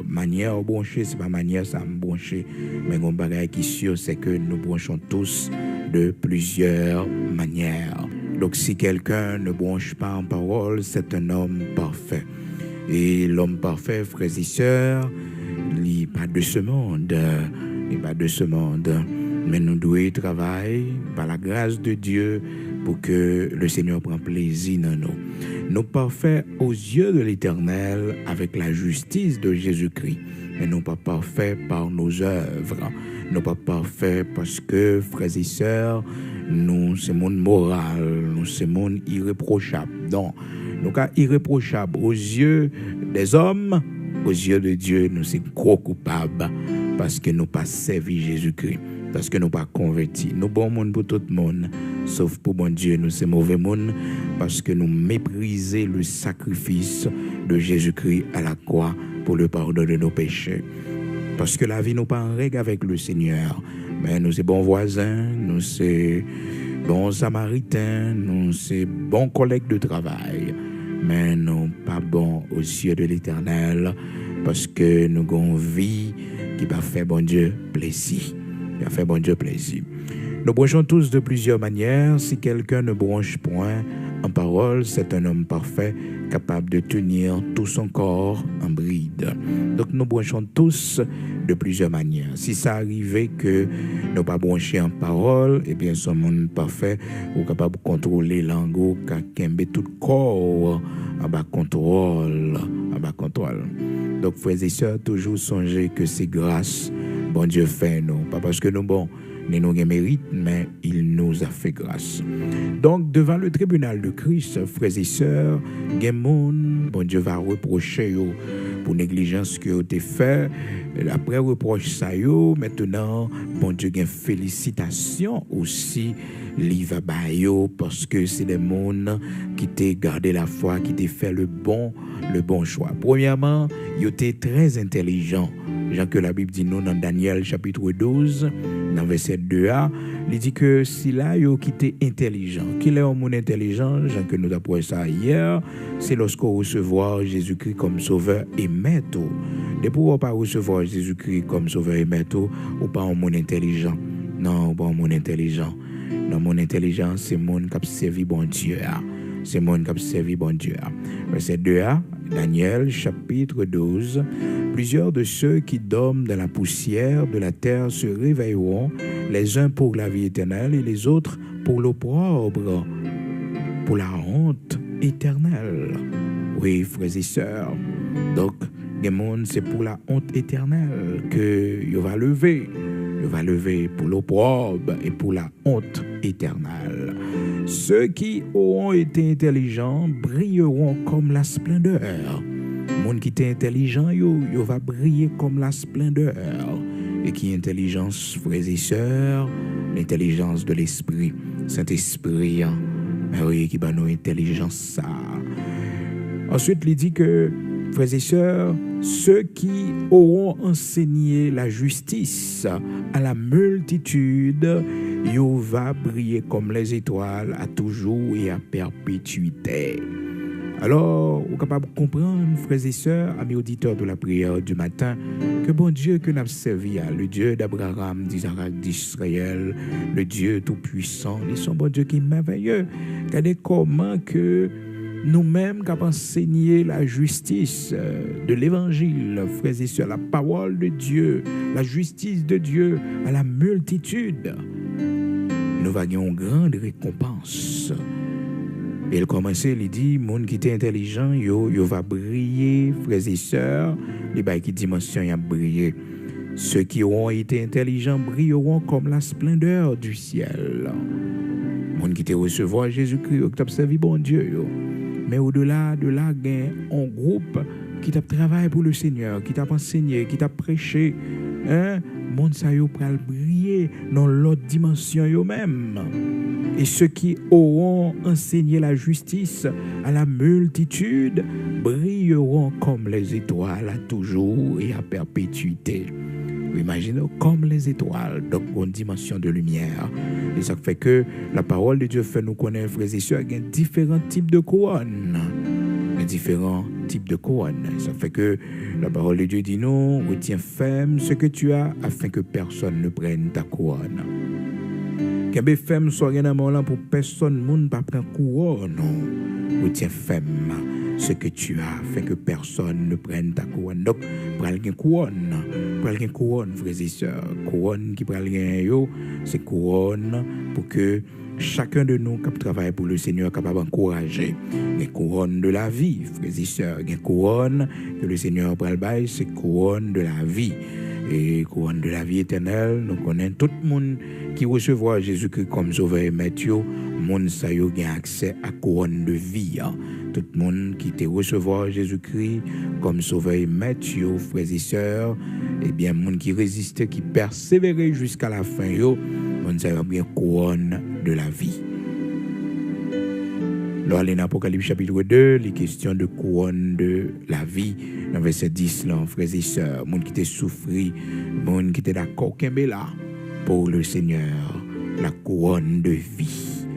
Manière brancher, c'est pas manière ça me brancher. Mais mon bagage qui est sûr, c'est que nous branchons tous de plusieurs manières. Donc, si quelqu'un ne branche pas en parole, c'est un homme parfait. Et l'homme parfait, frères et sœurs, il n'est pas de ce monde. Mais nous devons travailler par la grâce de Dieu pour que le Seigneur prenne plaisir dans nous. Nous parfaits aux yeux de l'Éternel avec la justice de Jésus-Christ. Mais nous pas parfaits par nos œuvres. Nous pas parfaits parce que, frères et sœurs, nous, c'est monde moral, nous, c'est monde irréprochable. Donc, nous sommes irréprochables aux yeux des hommes, aux yeux de Dieu, nous sommes gros coupables parce que nous pas servi Jésus-Christ, parce que nous pas convertis. Nous bon monde pour tout le monde, sauf pour bon Dieu, nous sommes mauvais monde parce que nous méprisons le sacrifice de Jésus-Christ à la croix pour le pardon de nos péchés. Parce que la vie nous pas en règle avec le Seigneur, mais nous sommes bons voisins, nous sommes bons samaritains, nous sommes bons collègues de travail. Mais non pas bon aux yeux de l'Éternel, parce que nous avons une vie qui va faire bon Dieu plaisir. Nous branchons tous de plusieurs manières. Si quelqu'un ne branche point en parole, c'est un homme parfait, capable de tenir tout son corps en bride. Donc nous branchons tous de plusieurs manières. Si ça arrivait que nous pas brancher en parole, eh bien, son monde parfait, ou capable de contrôler l'ango, qu'à tout corps en bas contrôle. Donc, frères et sœurs, toujours songer que c'est grâce, bon Dieu fait nous. Pas parce que nous, bon, nous avons mérite, mais il nous a fait grâce. Donc, devant le tribunal de Christ, frères et sœurs, bon Dieu va reprocher pour négligence que tu fait. Après reproche ça yo, maintenant, bon Dieu, gain félicitations aussi, li va ba yo, parce que c'est des mondes qui t'ont gardé la foi, qui t'ont fait le bon choix. Premièrement, ils étaient très intelligents. Jean que la Bible dit nous dans Daniel chapitre 12, dans verset 2a, il dit que si là yo qui était intelligent, qu'il est un monde intelligent, Jean que nous avons ça hier, c'est lorsqu'on recevoir Jésus-Christ comme sauveur et maître. De pouvoir pas recevoir Jésus-Christ comme sauveur et maître, ou pas un monde intelligent. Non, pas un monde intelligent. Dans mon intelligence, c'est monde qui a servi bon Dieu. C'est monde qui a servi bon Dieu. Verset 2a, Daniel chapitre 12. Plusieurs de ceux qui dorment dans la poussière de la terre se réveilleront, les uns pour la vie éternelle et les autres pour l'opprobre, pour la honte éternelle. Oui, frères et sœurs. Donc, les mondes, c'est pour la honte éternelle que il va lever. Il va lever pour l'opprobre et pour la honte éternelle. Ceux qui auront été intelligents brilleront comme la splendeur. Le monde qui est intelligent, yo va briller comme la splendeur. Et qui est intelligence, frères et sœurs, l'intelligence de l'esprit, Saint-Esprit, oui, qui va nous intelligence ça. Ensuite, il dit que, frères et sœurs, ceux qui auront enseigné la justice à la multitude, yo va briller comme les étoiles à toujours et à perpétuité. Alors, vous êtes capable de comprendre, frères et sœurs, amis auditeurs de la prière du matin, que bon Dieu que nous avons servi, le Dieu d'Abraham, d'Isaac, d'Israël, le Dieu tout-puissant, il est un bon Dieu qui est merveilleux. Regardez comment que nous-mêmes, qui avons enseigné la justice de l'évangile, frères et sœurs, la parole de Dieu, la justice de Dieu à la multitude, nous avons une grande récompense. Et il commence, il dit, monde qui est intelligent, yo va briller, frères et sœurs, les bails qui dimension y a brillé. Ceux qui auront été intelligents brilleront comme la splendeur du ciel. Monde qui te recevoir Jésus-Christ, qui t'a servi bon Dieu, yo. Mais au-delà de là, il y a un groupe qui t'a travaillé pour le Seigneur, qui t'a enseigné, qui t'a prêché. Monde ça yo pral briller dans l'autre dimension yo même. Et ceux qui auront enseigné la justice à la multitude brilleront comme les étoiles à toujours et à perpétuité. Vous imaginez comme les étoiles, donc une dimension de lumière. Et ça fait que la parole de Dieu fait nous connaître, frères et sœurs, qu'il y a différents types de couronnes. Différents types de couronnes. Ça fait que la parole de Dieu dit non, retiens ferme ce que tu as afin que personne ne prenne ta couronne. Qu'un ferme soit rien à là pour personne monde pas prendre couronne. Non. Retiens ferme ce que tu as afin que personne ne prenne ta couronne. Donc, pral gen couronne, frères et sœurs. Couronne qui pral gen yo, c'est couronne pour que chacun de nous qui travaille pour le Seigneur capable d'encourager. Les couronnes de la vie, frères et sœurs. Les couronnes que le Seigneur pral bail, c'est couronne de la vie. Et couronne de la vie éternelle, nous connaissons tout le monde qui recevra Jésus-Christ comme sauveur et maître, monde ça yo gain accès à couronne de vie. Tout le monde qui te recevoir Jésus-Christ comme sauveur et maître, frères et sœurs, et bien monde qui résiste, qui persévère jusqu'à la fin, monde ça yo bien couronne de la vie. Lors de l'Apocalypse chapitre 2, les questions de couronne de la vie, dans verset 10, là, frères et sœurs, monde qui t'a souffri, monde qui t'a d'accord, qu'est là pour le Seigneur, la couronne de vie,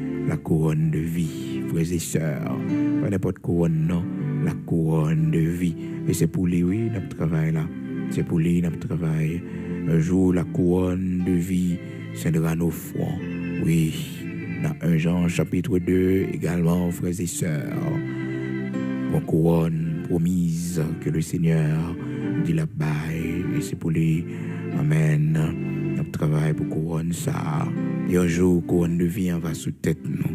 frères et sœurs, pas n'importe couronne, non, la couronne de vie. Et c'est pour lui, oui, notre travail là, c'est pour lui, notre travail. Un jour, la couronne de vie scindra nos fronts, oui. Dans 1 Jean chapitre 2 également, frères et sœurs, une couronne promise que le Seigneur dit la baille, et c'est pour lui, amen, notre travail pour couronne ça, et un jour, couronne de vie, on va sous tête nous,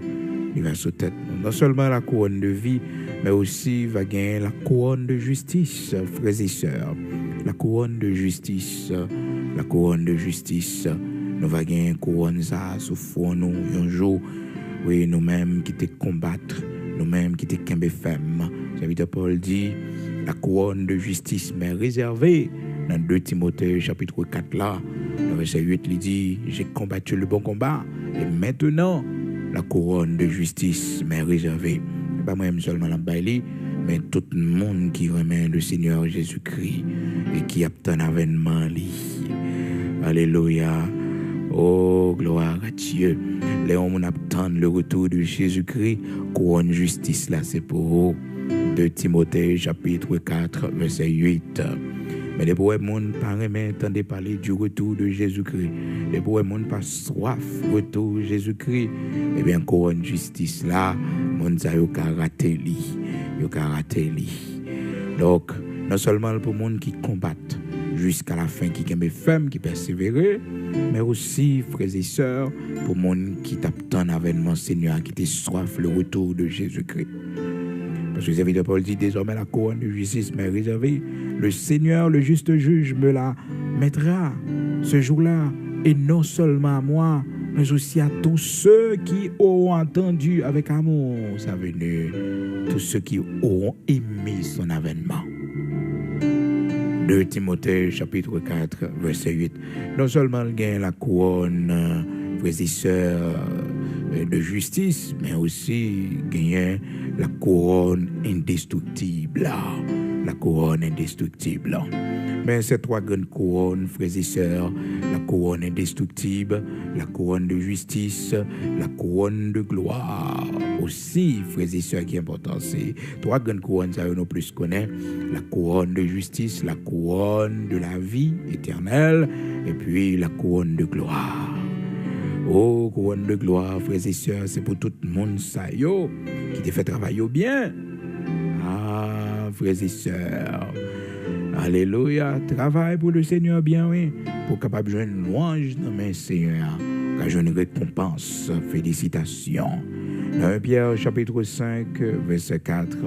il va sous tête nous, non seulement la couronne de vie, mais aussi va gagner la couronne de justice, frères et sœurs, la couronne de justice, nous va gagner couronne ça sous front nous un jour, oui, nous-mêmes qui te combattre, nous-mêmes qui te kembe femme. Serviteur Paul dit la couronne de justice m'est réservée. Dans 2 Timothée chapitre 4 là, le verset 8, il dit, j'ai combattu le bon combat et maintenant la couronne de justice m'est réservée. C'est pas moi-même seulement la baille, mais tout le monde qui remet le Seigneur Jésus-Christ et qui attend l'avènement. Alléluia. Oh, gloire à Dieu. Les hommes attendent le retour de Jésus-Christ. Couronne justice là, c'est pour vous. 2 Timothée chapitre 4, verset 8. Mais les pauvres monde pas entendez parler du retour de Jésus-Christ. Les pauvres monde pas soif retour de Jésus-Christ. Eh bien, couronne justice là, monde ça yo ka raté li. Yo ka raté li. Donc, non seulement pour monde qui combattent jusqu'à la fin, qui aiment ferme, qui persévèrent, mais aussi, frères et sœurs, pour monde qui t'attend l'avènement Seigneur, qui te soif le retour de Jésus-Christ. Parce que Serviteur Paul dit, désormais la couronne de justice m'est réservée. Le Seigneur, le juste juge, me la mettra ce jour-là, et non seulement à moi, mais aussi à tous ceux qui auront entendu avec amour sa venue, tous ceux qui auront aimé son avènement. 2 Timothée chapitre 4, verset 8. Non seulement il gagne la couronne, frères et sœurs, de justice, mais aussi gagne la couronne indestructible. La couronne indestructible. Mais ces 3 grandes couronnes, frères et sœurs, la couronne indestructible, la couronne de justice, la couronne de gloire. Aussi, frères et sœurs, qui est important, c'est 3 grandes couronnes, ça nous plus connaît. La couronne de justice, la couronne de la vie éternelle, et puis la couronne de gloire. Oh, couronne de gloire, frères et sœurs, c'est pour tout le monde, ça, yo, qui te fait travailler bien. Ah, frères et sœurs. Alléluia. Travaille pour le Seigneur bien, oui. Pour capable de jouer une louange dans mes Seigneur. Car je une récompense. Félicitations. Dans 1 Pierre, chapitre 5, verset 4,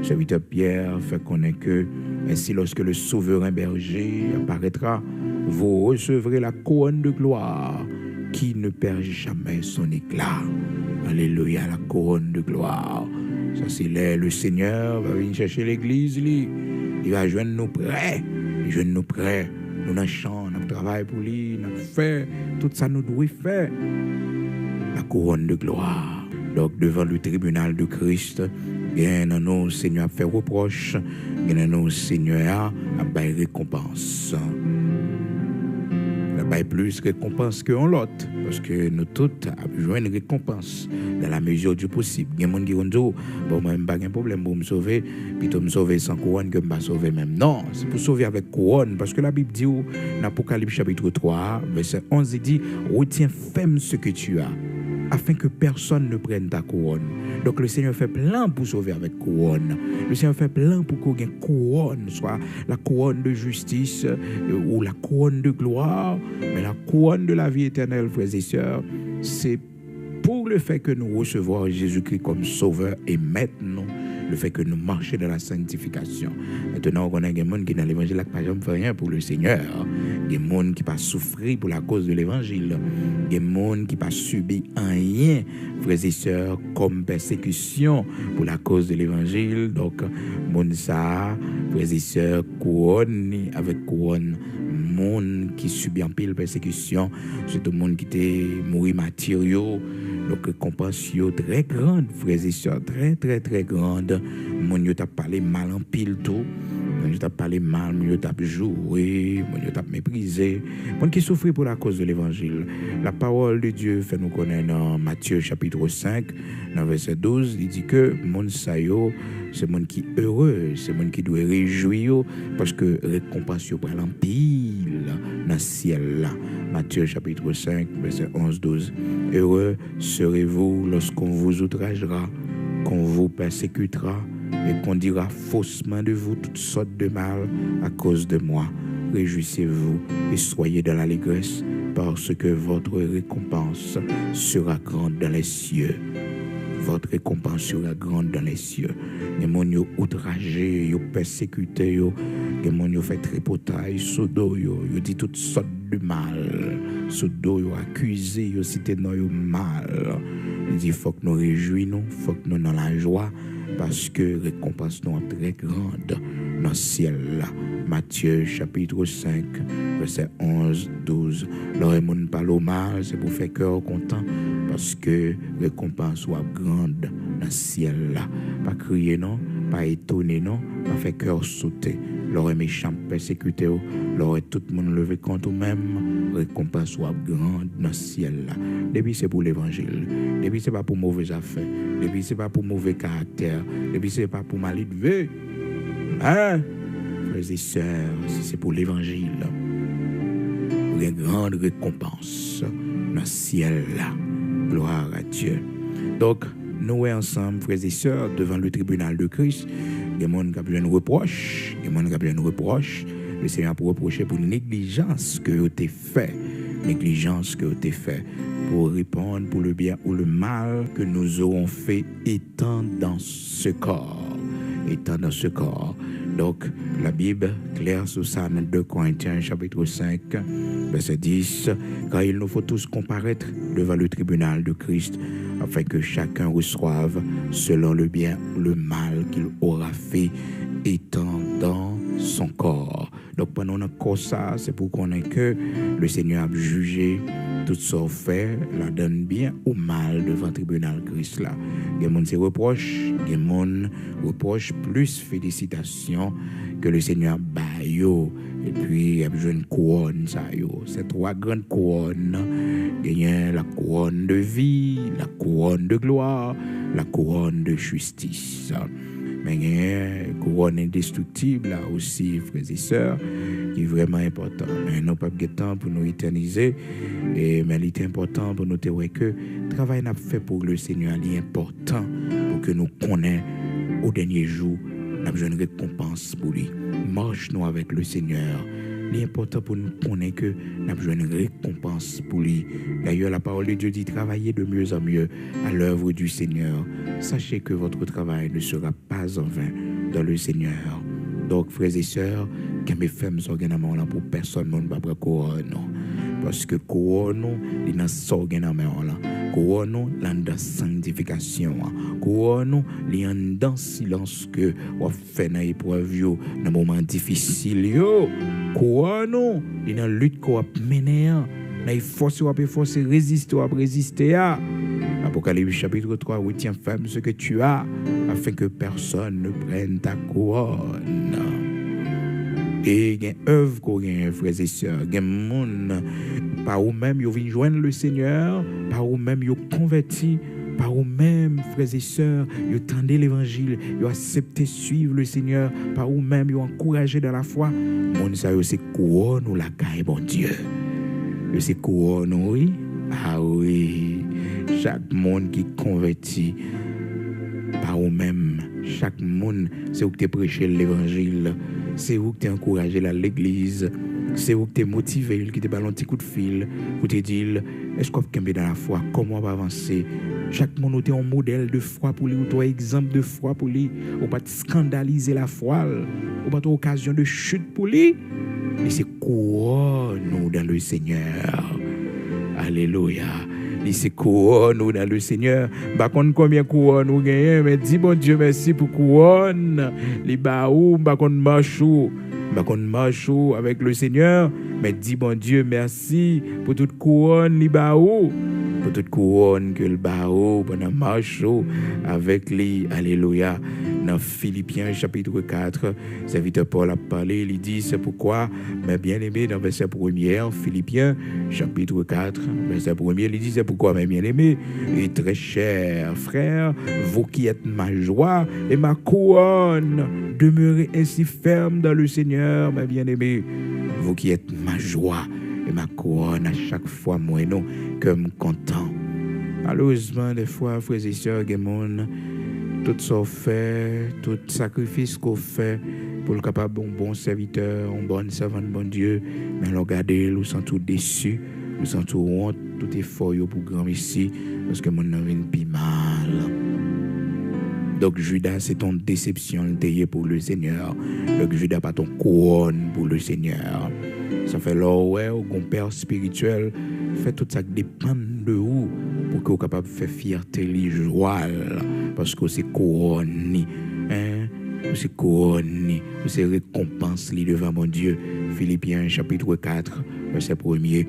serviteur Pierre fait connaître que ainsi lorsque le souverain berger apparaîtra, vous recevrez la couronne de gloire qui ne perd jamais son éclat. Alléluia, la couronne de gloire. Ça, c'est le Seigneur va venir chercher l'église. Il va joindre nous prêts. Il joindre nous prêts. Nous dans le champ, nous travaillons pour lui, nous fait tout ça, nous devons faire. La couronne de gloire. Donc, devant le tribunal de Christ, bien, nous, Seigneur, fait reproche. Bien, nous, Seigneur, a bail récompense. La bail plus récompense que l'autre. Parce que nous tous avons besoin de récompense dans la mesure du possible. Il y a des gens qui disent, bon, moi, je n'ai pas de problème pour me sauver, plutôt me sauver sans couronne que je ne me sauver même. Non, c'est pour sauver avec couronne. Parce que la Bible dit, dans l'Apocalypse chapitre 3, verset 11, il dit, retiens ferme ce que tu as, afin que personne ne prenne ta couronne. Donc le Seigneur fait plein pour sauver avec couronne. Le Seigneur fait plein pour qu'on ait couronne, soit la couronne de justice ou la couronne de gloire. Mais la couronne de la vie éternelle, frères et sœurs, c'est pour le fait que nous recevons Jésus-Christ comme sauveur et maintenant le fait que nous marchions dans la sanctification. Maintenant, on a des gens qui dans l'évangile n'ont pas fait rien pour le Seigneur. Des gens qui pas souffrir pour la cause de l'évangile. Des gens qui pas subi rien, frères et sœurs, comme persécution pour la cause de l'évangile. Donc, mon ça, frères et sœurs, couronne avec couronne. Monde qui subit en pile persécution, c'est tout le monde qui était mort matériaux. Donc, récompense très grande, frères et sœurs, très, très, très grande. Mon yo t'a parlé mal en pile tout. Mon yo t'a parlé mal, mon yo t'a joué, mon yo t'a méprisé. Mon qui souffre pour la cause de l'évangile. La parole de Dieu fait nous connaître dans Matthieu chapitre 5, dans verset 12, il dit que mon sayo, c'est mon qui heureux, c'est mon qui doit réjouir parce que récompense pour l'empile dans le ciel là. Matthieu chapitre 5, verset 11-12. Heureux serez-vous lorsqu'on vous outragera, qu'on vous persécutera et qu'on dira faussement de vous toutes sortes de mal à cause de moi. Réjouissez-vous et soyez dans l'allégresse parce que votre récompense sera grande dans les cieux. Votre récompense sera grande dans les cieux. Les gens qui ont outragé, ils ont persécuté, les gens qui ont fait tripotaille, sous dos, ils ont dit toutes sortes de mal. Sous dos, ils ont accusé, ils ont cité nos mal. Il dit, il faut que nous réjouissons, il faut que nous dans la joie, parce que la récompense nous est très grande. dans le ciel là. Matthieu chapitre 5, verset 11, 12. Leur monde parle au mal, c'est pour faire cœur content, parce que récompense soit grande dans le ciel là. Pas crier non, pas étonner non, pas faire cœur sauter. Leur méchant persécuté, leur tout le monde levé contre eux-mêmes, récompense soit grande dans le ciel là. Depuis c'est pour l'évangile, depuis c'est pas pour mauvaises affaires, depuis c'est pas pour mauvais caractère, depuis c'est pas pour mal élevé. Hein? Frères et sœurs, si c'est pour l'évangile, il y a une grande récompense dans le ciel là. Gloire à Dieu. Donc, nous ensemble, frères et sœurs, devant le tribunal de Christ, il y a des gens qui ont besoin de reproches, il y a des gens qui ont besoin de reproches. Le Seigneur pour reprocher pour négligence que vous avez fait, négligence que vous avez fait, pour répondre pour le bien ou le mal que nous aurons fait étant dans ce corps, étant dans ce corps. Donc, la Bible, claire sur ça, dans 2 Corinthiens, chapitre 5, verset 10, car il nous faut tous comparaître devant le tribunal de Christ, afin que chacun reçoive selon le bien ou le mal qu'il aura fait, étant dans son corps. Donc, pendant notre corps, ça, c'est pour qu'on ait que le Seigneur a jugé tout ça fait, la donne bien ou mal devant le tribunal Christ là. Il y a des gens qui reprochent, il y a des gens qui reprochent plus félicitations que le Seigneur baille. Et puis, il y a besoin de couronne, ça yo. C'est 3 grandes couronnes. Il y a la couronne de vie, la couronne de gloire, la couronne de justice. Mais il y a une couronne indestructible là aussi, frères et sœurs, qui est vraiment important. Mais nous n'avons pas de temps pour nous éterniser. Mais il est important pour nous dire que le travail qu'on a fait pour le Seigneur est important pour que nous connaissions au dernier jour, nous avons une récompense pour lui. Marche-nous avec le Seigneur. Il est important pour nous connaître que nous avons une récompense pour lui. D'ailleurs, la parole de Dieu dit travaillez de mieux en mieux à l'œuvre du Seigneur. Sachez que votre travail ne sera pas en vain dans le Seigneur. Donc, frères et sœurs, que mes femmes sont là pour personne, ne va pas couronne. Parce que couronne, il n'a pas là. Couronne, il a dans sanctification. Couronne, il y a dans silence que on fait dans l'épreuve, dans moment difficile. Couronne, il y a une lutte qu'on a menée. Il faut résister. Apocalypse chapitre 3, retiens ferme ce que tu as, afin que personne ne prenne ta couronne. Et il y a une œuvre qu'on a, frères et sœurs. Il y a un monde, par où même ils viennent joindre le Seigneur, par où même ils convertis, par où même, frères et sœurs, ils tendent l'évangile, ils acceptent suivre le Seigneur, par où même ils encouragés dans la foi. Mon ça c'est couronne ou la caille, bon Dieu. C'est couronne, oui. Ah oui. Chaque monde qui convertit, par où même, chaque monde, c'est où tu prêché l'évangile. C'est où que tu es encouragé l'église. C'est où que tu es motivé, qui te balance un petit coup de fil, où tu te dis, est-ce qu'on peut dans la foi, comment on va avancer. Chaque monde est un modèle de foi pour lui, ou un exemple de foi pour lui, ou pas scandaliser la foi, ou pas occasion de chute pour lui. Et c'est couronne dans le Seigneur. Alléluia. Et c'est couronne dans le Seigneur. Par contre, combien couronne vous gagnez, mais dis bon Dieu merci pour couronne. Les baou, par contre, marchou avec le Seigneur, mais dis bon Dieu merci pour toute couronne, les baou. Pour toute couronne que le baou pendant marchou avec lui. Alléluia. Dans Philippiens chapitre 4, serviteur Paul a parlé, il dit c'est pourquoi, mes bien-aimés, dans verset 1er, Philippiens chapitre 4, verset 1er, il dit c'est pourquoi, mes bien-aimés, et très chers frères, vous qui êtes ma joie et ma couronne, demeurez ainsi fermes dans le Seigneur, mes bien-aimés, vous qui êtes ma joie et ma couronne, à chaque fois, moi, non, comme content. Malheureusement, des fois, frères et sœurs, tout ça fait, tout sacrifice qu'on fait pour le capable un bon serviteur, un bon servant de bon Dieu, mais nous regardez, nous sommes tout déçus, nous sommes tout honte, tout effort pour grand ici, parce que mon nom vient plus mal. Donc Judas, c'est ton déception pour le Seigneur. Donc Judas, pas ton couronne pour le Seigneur. Ça fait là, ouais, au père spirituel, fait tout ça qui dépend de vous pour que vous capable de faire fierté, les joie, parce que c'est couronne. Hein? ou c'est couronne, ou c'est récompense devant mon Dieu. Philippiens chapitre 4, verset 1er.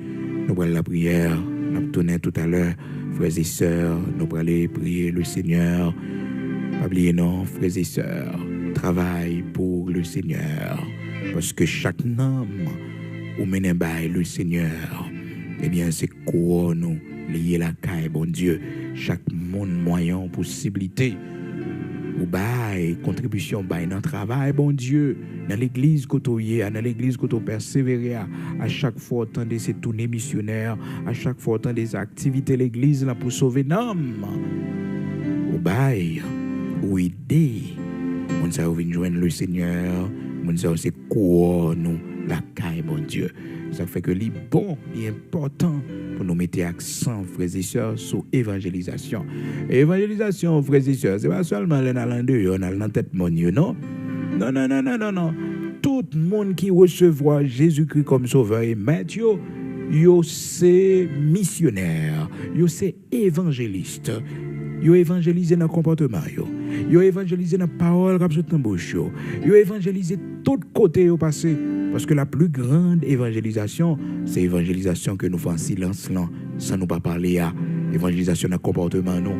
Nous prenons la prière, nous avons tourné tout à l'heure, frères et sœurs, nous allons aller prier le Seigneur. Pas oublier non, frères et sœurs, travaille pour le Seigneur. Parce que chaque homme ou mène le Seigneur, eh bien c'est quoi nous lier la caille, bon Dieu. Chaque monde moyen, possibilité, ou bail, contribution bail dans le travail, bon Dieu, dans l'église côtoyée, dans l'église côtoyée persévérer, à chaque fois entendre ces tournées missionnaires, à chaque fois entendre des activités l'église là pour sauver l'homme, ou bail, ou aider, on ça vient joindre le Seigneur, on ça c'est quoi nous la caille, bon Dieu. Ça fait que les bon, est important pour nous mettre accent, frères et sœurs, sur l'évangélisation. Évangélisation, frères et sœurs, c'est pas seulement les nalandeux, on a dans tête mon Dieu, non? Non. Tout le monde qui recevra Jésus-Christ comme sauveur et maître, yo c'est missionnaire, yo c'est évangéliste. Yo évangélisé dans le comportement, yo évangélisé dans la parole comme dans bouche, yo évangélisé tout côté yo passé. Parce que la plus grande évangélisation, c'est l'évangélisation que nous faisons en silence, là, sans nous pas parler à évangélisation dans le comportement, non.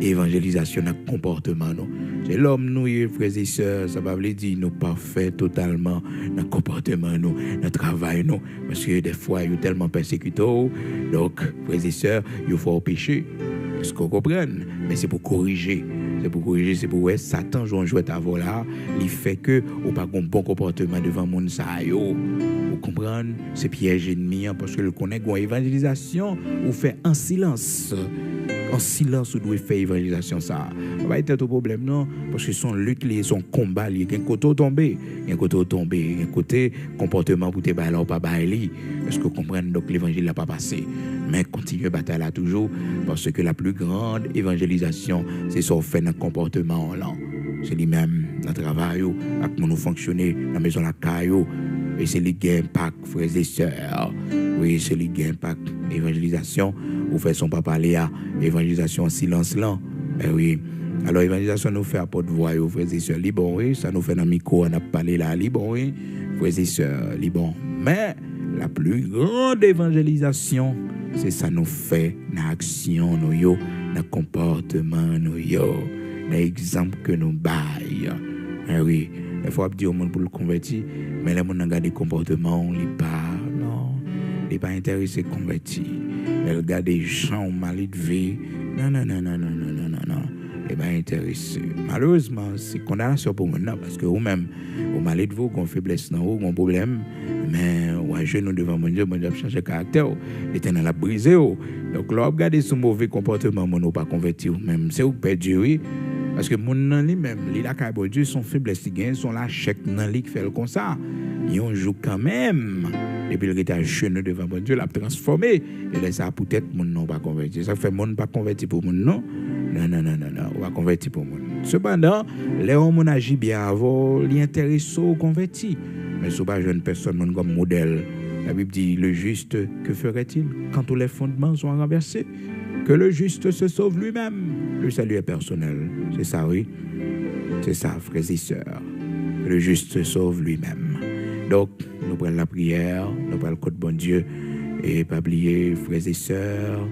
Évangélisation dans le comportement, non. C'est l'homme, nous, frères et sœurs, ça va veut dire nous parfaits totalement dans le comportement, nous, dans le travail, nous. Parce que des fois, ils sont tellement persécutés. Donc, frères et sœurs, il faut pécher. Est-ce qu'on comprend? Mais c'est pour corriger. C'est pour ouais, Satan joue à là, il fait que ou pas un bon comportement devant monde ça yo. Vous comprenez? C'est piège ennemi parce que le connaît une évangélisation ou fait en silence. En silence, vous devez faire évangélisation ça. Ça va être un problème non parce que son lutte, son combat, il y a un côté tombé, un côté comportement pour te bailler ou pas bailler. Est-ce que vous comprenez? Donc l'évangile n'a pas passé. Mais continuez à bataille là toujours parce que la plus grande évangélisation, c'est ce qu'on fait dans le comportement là. C'est lui-même dans le travail, avec nous fonctionner dans la maison la caillou. Et c'est les gains impact, frères et sœurs. Oui, c'est les gains impact. Évangélisation, vous faites son papa Léa. Évangélisation en silence là. Eh oui. Alors, évangélisation nous fait à porte voix, frères et sœurs. Liban, oui. Ça nous fait dans le micro, on a parlé là. Liban, oui. Frères et sœurs, Liban. Mais la plus grande évangélisation, c'est ça nous fait dans l'action, nous, dans le comportement, nous, dans l'exemple que nous baillons. Eh oui. Il faut dire au monde pour le convertir, mais les gens ont gardé comportement, ils ne sont pas intéressés à convertir. Ils regardent des gens mal élevés. Non. Ils ne sont pas intéressés. Malheureusement, c'est condamnation pour nous, parce que vous-même, vous mal élevé, vous avez faiblesse, vous avez un problème, mais vous avez nous devant mon Dieu, vous changé de caractère, vous êtes dans la brise. Donc, là, regardez ce mauvais comportement, vous n'avez pas converti, même c'est vous perdu, oui. Parce que mon nan li même, li la caille Dieu, son faiblesse gain, son la chèque nan li qui fait comme ça. Ils ont joué quand même. Et puis le était jeune devant bon Dieu, l'a transformé. Et là ça peut-être mon non pas converti. Ça fait mon pas converti pour mon non. Non, on va convertir pour mon. Cependant, les hommes agit bien avant, li intéressé au converti. Mais ce pas jeune personne comme modèle. La Bible dit le juste que ferait-il quand tous les fondements sont renversés? Que le juste se sauve lui-même. Le salut est personnel. C'est ça, oui. C'est ça, frères et sœurs. Le juste se sauve lui-même. Donc, nous prenons la prière, nous prenons le code bon Dieu. Et pas oublier, frères et sœurs,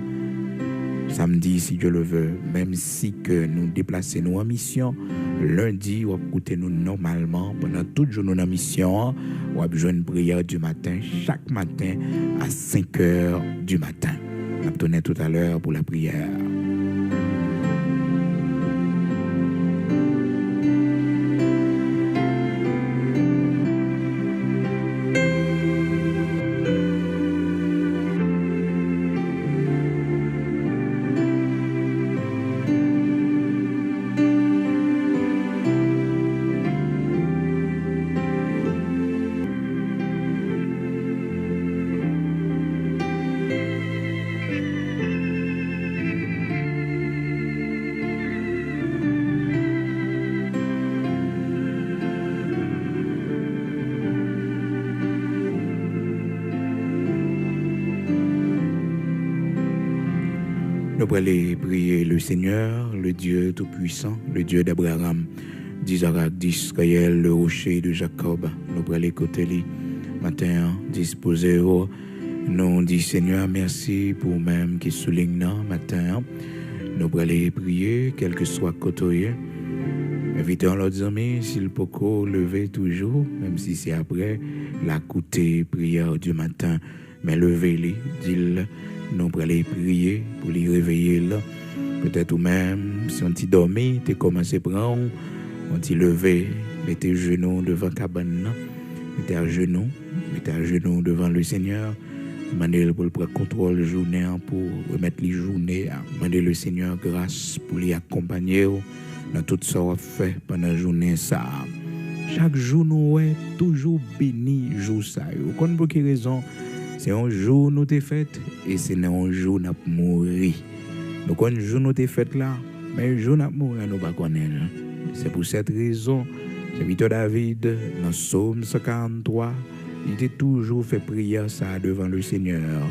samedi, si Dieu le veut, même si que nous déplaçons nous en mission, lundi, on va écouter nous normalement, pendant toute journée en mission, on va besoin de prière du matin, chaque matin, à 5 heures du matin. On va tourner tout à l'heure pour la prière. Nous allons prier le Seigneur, le Dieu Tout-Puissant, le Dieu d'Abraham, d'Isaac, d'Israël, le rocher de Jacob. Nous prenons les côtés matin, disposé au nous dit Seigneur, merci pour même qui souligne matin. Nous prenons prier, quel que soit côté. Invitons leurs amis, s'il peut lever toujours, même si c'est après la coûtée prière du matin. Mais levez-les, dis-le, nous prenons prier pour les réveiller là. Peut-être ou même, si on t'y dormi, tu commencé à prendre, on t'y levé, mettez genoux devant la cabane, mettez à genoux devant le Seigneur, demandez pour le prendre contrôle de la journée, pour remettre les journées, demandez le Seigneur grâce pour les accompagner dans tout ça qu'on fait pendant la journée. Ça. Chaque jour, nous est toujours béni, jour ça. Vous connaissez pour quelle raison? C'est un jour nous t'es fait et c'est un jour nous avons mouru. Nous connaissons un jour nous t'es fait là, mais un jour nous avons mouru, nous ne connaissons pas. C'est pour cette raison, serviteur David, dans Psaume 143, il était toujours fait prière ça devant le Seigneur.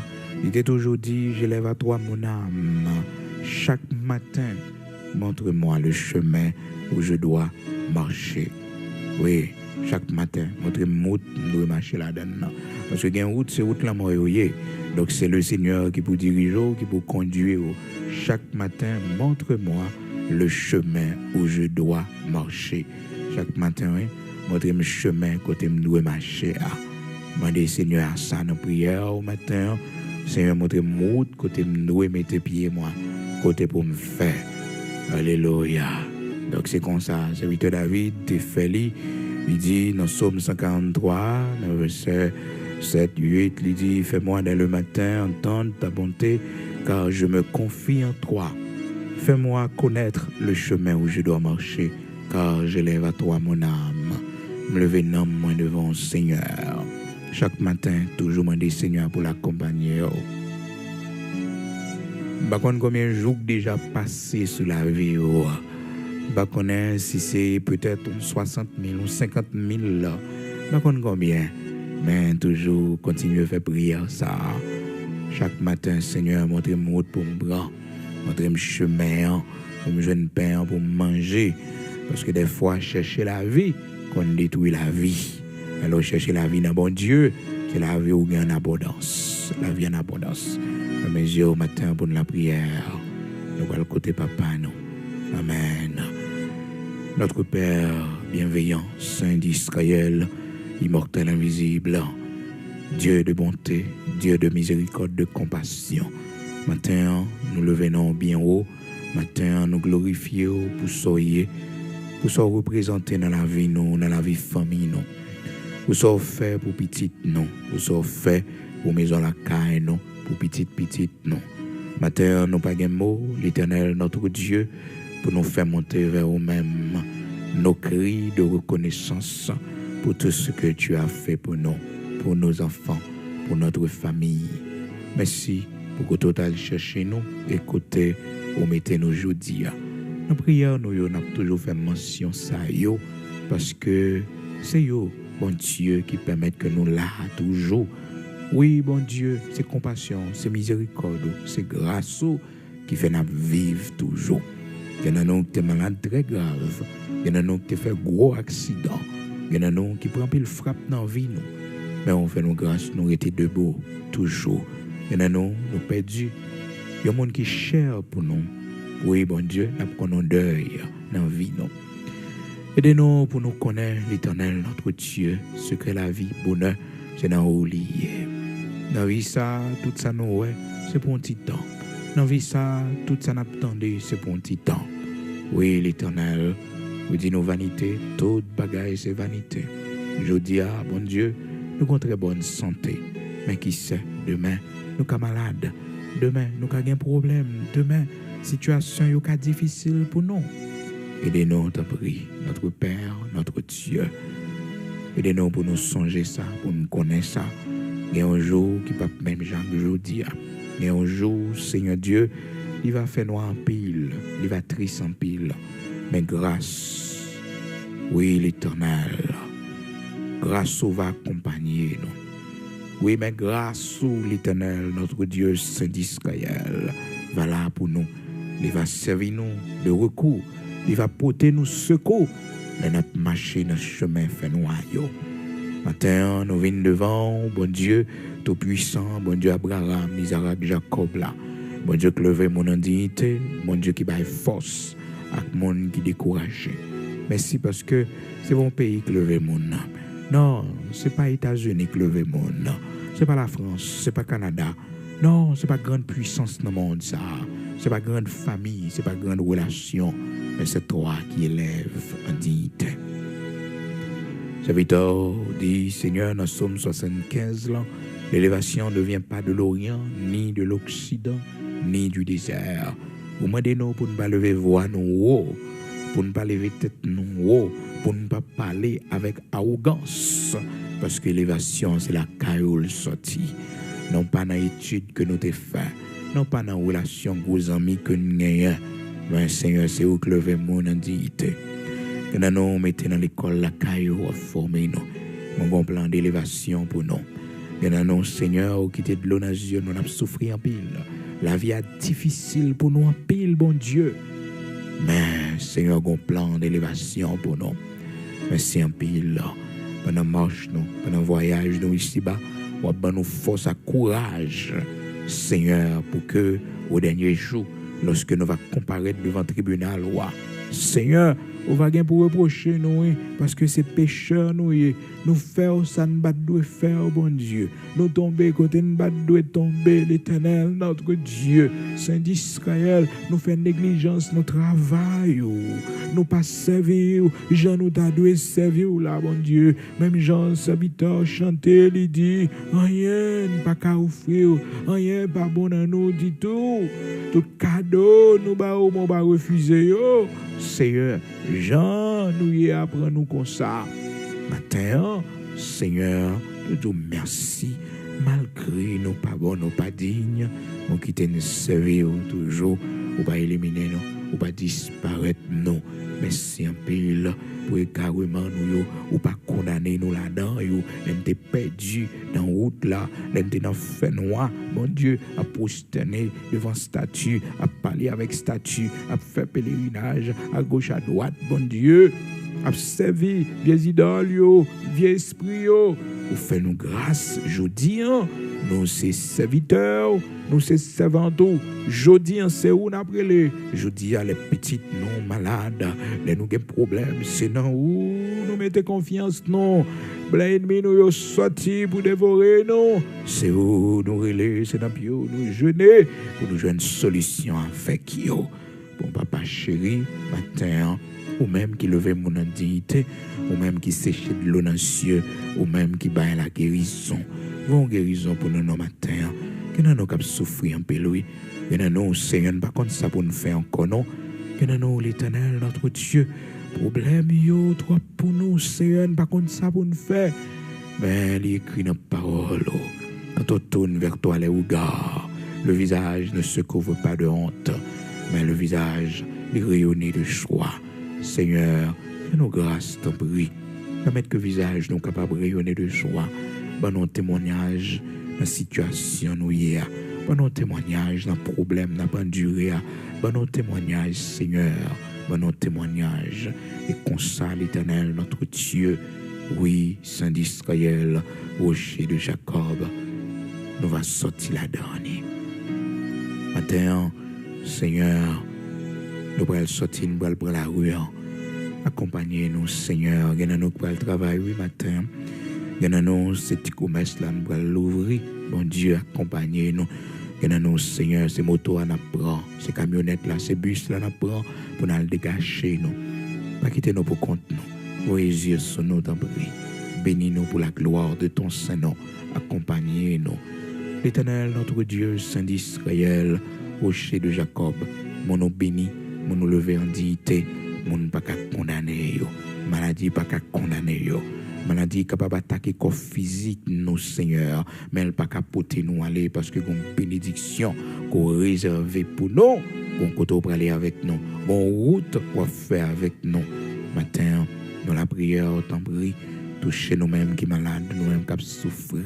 Il était toujours dit, je lève à toi mon âme. Chaque matin, montre-moi le chemin où je dois marcher. Oui, chaque matin, montre-moi où je dois marcher là-dedans. Parce que une route, c'est route la mort. Donc c'est le Seigneur qui peut diriger, qui peut conduire. Chaque matin, montre-moi le chemin où je dois marcher. Chaque matin, oui, montre-moi le chemin côté je dois marcher. Demandez Seigneur ça dans prière au matin. Seigneur, montre-moi route côté je dois mettre pied moi, côté pour me faire. Alléluia. Donc c'est comme ça, serviteur David, il dit dans Psaume 143, dans verset 7, 8, il dit, fais-moi dès le matin entendre ta bonté, car je me confie en toi. Fais-moi connaître le chemin où je dois marcher, car je lève à toi mon âme. Me lever non moins devant le Seigneur. Chaque matin, toujours demander Seigneur pour l'accompagner. Je ne sais pas combien de jours déjà passé sur la vie. Je ne sais pas si c'est peut-être 60 000 ou 50 000 là. Je ne sais pas combien. Mais toujours continuer à faire prière ça. Chaque matin, Seigneur, montre-moi pour me prendre. Montre-moi le chemin pour me jeune pain pour me manger. Parce que des fois, chercher la vie, qu'on détruit la vie. Alors, chercher la vie dans bon Dieu, c'est la vie où il y a en abondance. La vie en abondance. Mes yeux au matin pour la prière. Nous allons côté papa, nous. Amen. Notre Père bienveillant, Saint d'Israël, immortel, invisible, Dieu de bonté, Dieu de miséricorde, de compassion. Matin, nous le venons bien haut. Matin, nous glorifions pour soyez, pour ça représenter dans la vie, nous, dans la vie famille, nous. Pour ça fait pour petite, nous. Pour ça fait pour maison la caille, nous. Pour petite, non. Matin, nous pas de mots, l'Éternel, notre Dieu, pour nous faire monter vers nous-mêmes nos cris de reconnaissance pour tout ce que tu as fait pour nous, pour nos enfants, pour notre famille. Merci pour que tu aies cherché nous, écoutez ou mettez nos jeudis. Nos prières, nous avons toujours fait mention ça, parce que c'est bon Dieu, qui permet que nous là toujours. Oui, bon Dieu, c'est compassion, c'est miséricorde, c'est grâce qui fait nous vivre toujours. Il y en a nous qui sont malades très grave. Il y en a nous qui fait gros accident. Il y en a nous qui prennent pile frappe dans la vie. Mais on fait nos grâces, nous rester debout toujours. Il y en a nous perdus. Il y a des gens qui cher pour nous. Oui, bon Dieu, nous prenons deuil dans la vie. Aidez-nous pour nous connaître l'Éternel, notre Dieu, ce que la vie, bonheur, c'est dans où lié. Dans la vie, ça, tout ça, nous, c'est pour un petit temps. Dans la vie, ça, tout ça, nous attendons, c'est pour un petit temps. Oui, l'Éternel, vous dites nos vanités, toute bagaille, c'est vanité. Je dis, bon Dieu, nous avons très bonne santé. Mais qui sait, demain, nous sommes malades. Demain, nous avons un problème. Demain, situation est difficile pour nous. Aidez-nous, t'en prie, notre Père, notre Dieu. Aidez-nous pour nous songer ça, pour nous connaître ça. Il y a un jour qui peut même chaque jour dire. Il y a un jour, Seigneur Dieu, il va faire noir en pile, il va triste en pile. Mais grâce, oui, l'Éternel, grâce va accompagner nous. Oui, mais grâce l'Éternel, notre Dieu Saint d'Israël, va là pour nous. Il va servir nous de recours. il va porter nous secours. Notre machine, notre chemin fait noyau. Matin, nous venons devant, bon Dieu, tout-puissant, bon Dieu Abraham, Isaac, Jacob là. Bon Dieu qui lève mon dignité, bon Dieu qui baille force à monde qui découragé. Merci parce que c'est mon pays qui lève mon âme. Non, c'est pas les États-Unis qui lève mon âme. C'est pas la France, c'est pas Canada. Non, c'est pas grande puissance dans le monde ça. C'est pas grande famille, c'est pas grande relation, mais c'est toi qui élèves en dignité. Serviteur dit, Seigneur, dans Somme 75, là, l'élévation ne vient pas de l'Orient, ni de l'Occident, ni du désert. Vous demandez-nous pour ne pas lever voix nous haut, pour ne pas lever tête nous haut, pour ne pas parler avec arrogance, parce que l'élévation, c'est la caille sortie. Non pas dans l'étude que nous t'ai fait, non pas dans la relation avec vos amis que nous avons, mais Seigneur, c'est où que lever mon dignité. Que nous mettons dans l'école la caillou à former nous. Mon bon plan d'élévation pour nous. Que nous, Seigneur, qui t'es de l'eau dans les yeux, nous avons souffert en pile. La vie est difficile pour nous en pile, bon Dieu. Mais, Seigneur, un plan d'élévation pour nous. Merci en pile. Pendant marche nous, pendant voyage nous ici-bas, on va nous force à courage, Seigneur, pour que, au dernier jour, lorsque nous allons comparaître devant le tribunal, Seigneur, on va bien pour reprocher nous, parce que c'est pécheur nous, nous faisons ça, nous devons faire, bon Dieu. Nous tomber côté nous devons tomber, l'Éternel, notre Dieu, Saint d'Israël, nous faisons négligence, notre travail, nous pas servir, Jean nous devons servir là, bon Dieu. Même Jean, serviteur, chanter, il dit, rien, pas qu'à offrir, rien, pas bon à nous, dit tout. Tout cadeau, nous va refuser, Seigneur, Jean, nous y apprend nous comme ça. Matin, Seigneur, nous disons merci, malgré nous pas bons, nous pas dignes, nous quittons nous servir toujours, ou pas éliminer nous, ou pas disparaître nous. Merci un peu pour carrément nous, ou pas condamner nous là-dedans, nous sommes perdus dans la route là, nous sommes dans le fait noir, mon Dieu, à prosterner devant statue, à parler avec statue, à faire pèlerinage à gauche, à droite, bon Dieu, à servir vieux idoles, vieux esprits, pour faire nous grâce, je dis, nous ces serviteurs, nous ces servantes, je dis, c'est où après les, je dis à les petites non malades, les nous avons problème, c'est dans où nous mettons confiance, non, les ennemis nous sont sortis pour dévorer, non, c'est où nous relais, c'est dans où nous jeûner, pour nous jouer une solution avec eux. Bon papa chéri, matin, ou même qui levait mon dignité, ou même qui séchait de l'eau dans les cieux, ou même qui bat la guérison. Bon guérison pour nous matin, que nous avons souffrir un peu, lui. Que nous, Seigneur, pas contre ça pour nous faire encore, non. Que nous, l'Éternel, notre Dieu, problème, yo, trop pour nous, Seigneur, pas contre ça pour nous faire. Mais il écrit dans la parole, quand on tourne vers toi les regards, le visage ne se couvre pas de honte, mais le visage est rayonné de joie. Seigneur, fais-nous grâce, t'en prie. Permettre que le visage nous capable de rayonner de joie. Bon, nos témoignages dans la situation nous hier. Bon, nos témoignages dans le problème, dans l'enduré. Bon, nos témoignages, Seigneur. Bon, nos témoignages. Et comme ça, l'Éternel, notre Dieu. Oui, Saint d'Israël, rocher de Jacob. Nous va sortir la dernière. Matin, Seigneur, nous allons sortir, nous allons prendre la rue. Accompagnez-nous, Seigneur. Nous allons travailler oui, matin. Nous, ce petit commerce là, nous allons l'ouvrir. Bon Dieu, accompagnez-nous. Nous, Seigneur, ces motos à nous prendre, ces camionnettes là, ces bus là, nous prendre pour nous dégager. Pas quitter nous pour compte nous. Vos yeux sur nous, t'en prie. Bénis-nous pour la gloire de ton Saint-Nom. Accompagnez-nous. L'Éternel, notre Dieu, Saint d'Israël, rocher de Jacob, mon nom béni, mon nom levé en dignité, mon nom pas qu'à condamner, maladie pas qu'à condamner, maladie capable d'attaquer corps physique, nous, Seigneur, mais elle pas qu'à porter nous aller parce que une bénédiction qu'on réserve pour nous, qu'on côté pour aller avec nous, bon route pour faire avec nous. Matin, dans la prière, t'en prie, touchez nous-mêmes qui malades, nous-mêmes qui souffrent,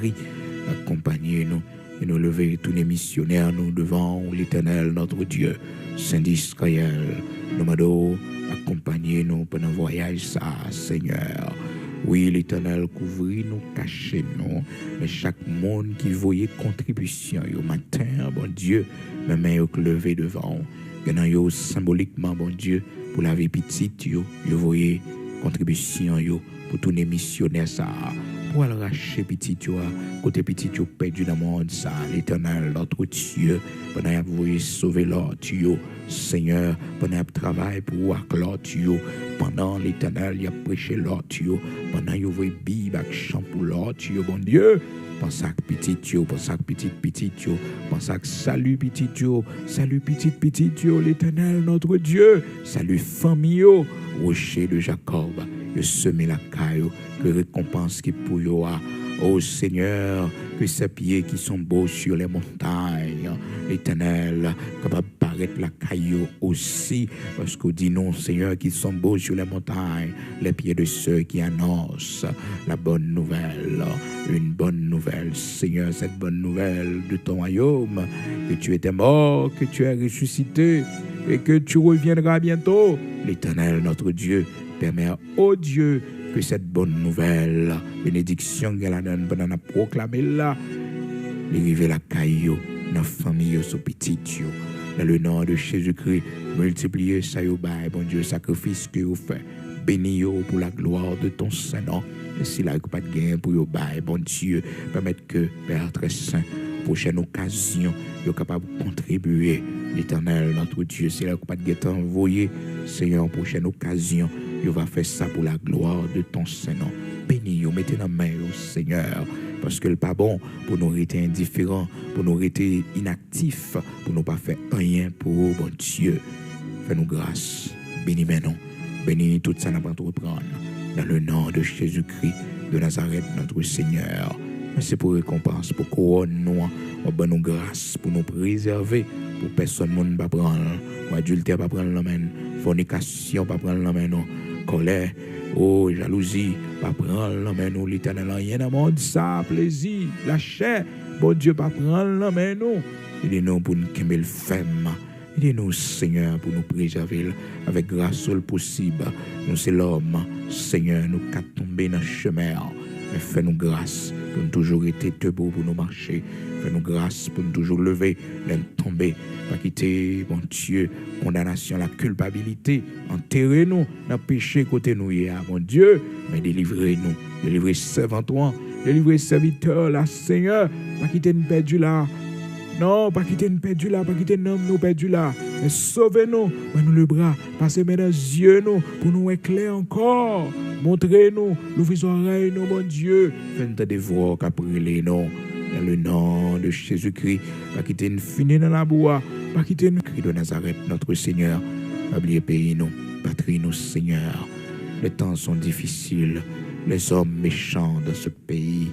accompagnez-nous. et nous lever tous les missionnaires, nous devant l'Éternel, notre Dieu, Saint d'Israël. Nous m'adorons, accompagnez-nous pendant le voyage, ça, Seigneur. Oui, l'Éternel, couvrir-nous, cachez-nous. Et chaque monde qui voyait contribution, au matin, bon Dieu, mes mains levées devant. Gagnant symboliquement, bon Dieu, pour la vie petite, vous voyez contribution, pour tous les missionnaires, ça. Pour aller racheter petit, côté petit, perdu dans le monde, ça, l'Éternel, notre Dieu, pendant que vous voyez sauver l'autre, Seigneur, pendant que travail pour voir l'autre, pendant l'Éternel, il a prêché l'autre, pendant que vous voyez Bible, chant pour l'autre, bon Dieu, pense à petit, pense à petit, pense à salut petit, l'Éternel, notre Dieu, salut famille, rocher de Jacob, de semer la caille, que récompense qui pour yo. Oh Seigneur, que ces pieds qui sont beaux sur les montagnes, l'Éternel, capable de paraître la caillou aussi, parce qu'on dit non, Seigneur, qui sont beaux sur les montagnes, les pieds de ceux qui annoncent la bonne nouvelle, une bonne nouvelle, Seigneur, cette bonne nouvelle de ton royaume, que tu étais mort, que tu es ressuscité, et que tu reviendras bientôt. L'Éternel, notre Dieu, permet, oh Dieu, que cette bonne nouvelle, bénédiction qu'elle a donne pendant la proclamer là, arriver la caillou, dans la famille, sur petit, dans le nom de Jésus-Christ, multiplier ça, bon Dieu, sacrifice que vous faites, bénis pour la gloire de ton Saint-Nom, et si là, pas de gain pour vous, bon Dieu, permettre que, Père très saint, prochaine occasion, vous êtes capable de contribuer, l'Éternel, notre Dieu, si là, pas de gain envoyé, Seigneur, prochaine occasion, tu vas faire ça pour la gloire de ton Saint-Nom. Bénis, mettez dans la main, Seigneur, parce que le pas bon pour nous rester indifférents, pour nous rester inactifs, pour nous pas faire rien pour bon Dieu. Fais-nous grâce. Bénis maintenant. Bénis tout ça, n'a pas tout reprendre. Dans le nom de Jésus-Christ de Nazareth, notre Seigneur. Merci pour récompense, pour couronne nous, pour nous grâce, pour nous préserver, pour personne ne va prendre, pour adultère pas prendre la main, fornication pas prendre la main, colère, oh, jalousie, pas prendre la main, nous, l'Éternel, rien dans le monde, ça, plaisir, la chair, bon Dieu, pas prendre la main, nous, aidez-nous pour nous calmer le femme, aidez-nous, Seigneur, pour nous préserver avec grâce le possible, nous, c'est l'homme, Seigneur, nous, qu'à tomber dans le chemin, mais fais-nous grâce pour nous toujours être debout pour nous marcher. Fais-nous grâce pour nous toujours lever, les tomber, pas quitter, bon Dieu, condamnation, la culpabilité, enterrez-nous dans le péché côté nous, mon Dieu, mais délivrez-nous, délivrez servant-toi, délivrez serviteur, là, Seigneur, pas quitter nous perdu là. Non, pas quitter nous perdu là, pas quitter nous perdu là. Mais sauvez-nous, nous le bras, passez dans les yeux nous, pour nous éclairer encore. Montrez-nous, ouvrez les oreilles, nous, mon Dieu. Faites des voix qu'après les noms. Dans le nom de Jésus-Christ, pas quitter nous finir dans la bois, pas quitter nous cri de Nazareth, notre Seigneur. Oubliez pays nous, patrie nous, Seigneur. Les temps sont difficiles, les hommes méchants dans ce pays,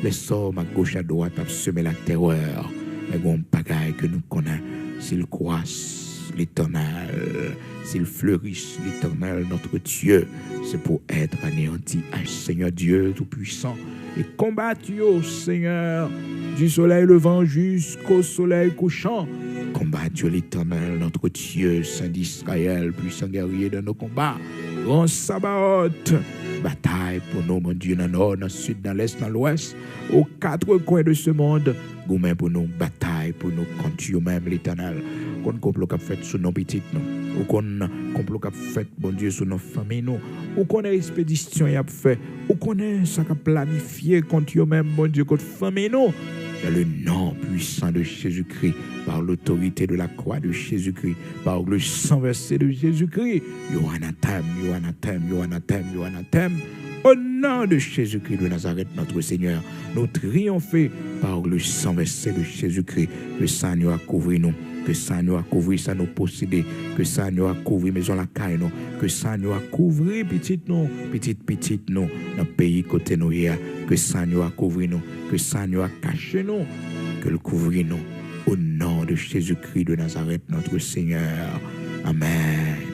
les hommes à gauche à droite ont semé la terreur. Mais bon pagaille que nous connaissons, s'il croissent l'Éternel, s'il fleurissent l'Éternel, notre Dieu, c'est pour être anéanti. Seigneur Dieu Tout-Puissant, et combattre, Seigneur, du soleil levant jusqu'au soleil couchant. Combattre l'Éternel, notre Dieu, Saint d'Israël, puissant guerrier de nos combats. Grand Sabaoth, bataille pour nous, mon Dieu, dans le nord, dans le sud, dans l'est, dans l'ouest, aux quatre coins de ce monde. Gourmet pour nous, bataille pour nous, contre nous-mêmes, l'Éternel. Qu'on complot qu'a fait sur nos petites, nous. Ou qu'on complot qu'a fait, bon Dieu, sur nos familles, nous. Ou qu'on ait expédition y a fait. Ou qu'on ait ça qu'a planifié contre nous-mêmes, bon Dieu, contre famille, nous. Dans le nom puissant de Jésus-Christ, par l'autorité de la croix de Jésus-Christ, par le sang versé de Jésus-Christ, yo anathème, yo anathème, yo anathème, yo anathème. Au nom de Jésus-Christ de Nazareth, notre Seigneur, nous triomphons par le sang versé de Jésus-Christ. Que ça nous a couvert nous, que ça nous a couvert, ça nous posséder, que ça nous a couvert maison la caille nous, que ça nous a couvert petite nous, petite nous, dans le pays côté nous hier, que ça nous a couvert nous, que ça nous a caché nous, que le couvrir nous. Au nom de Jésus-Christ de Nazareth, notre Seigneur. Amen.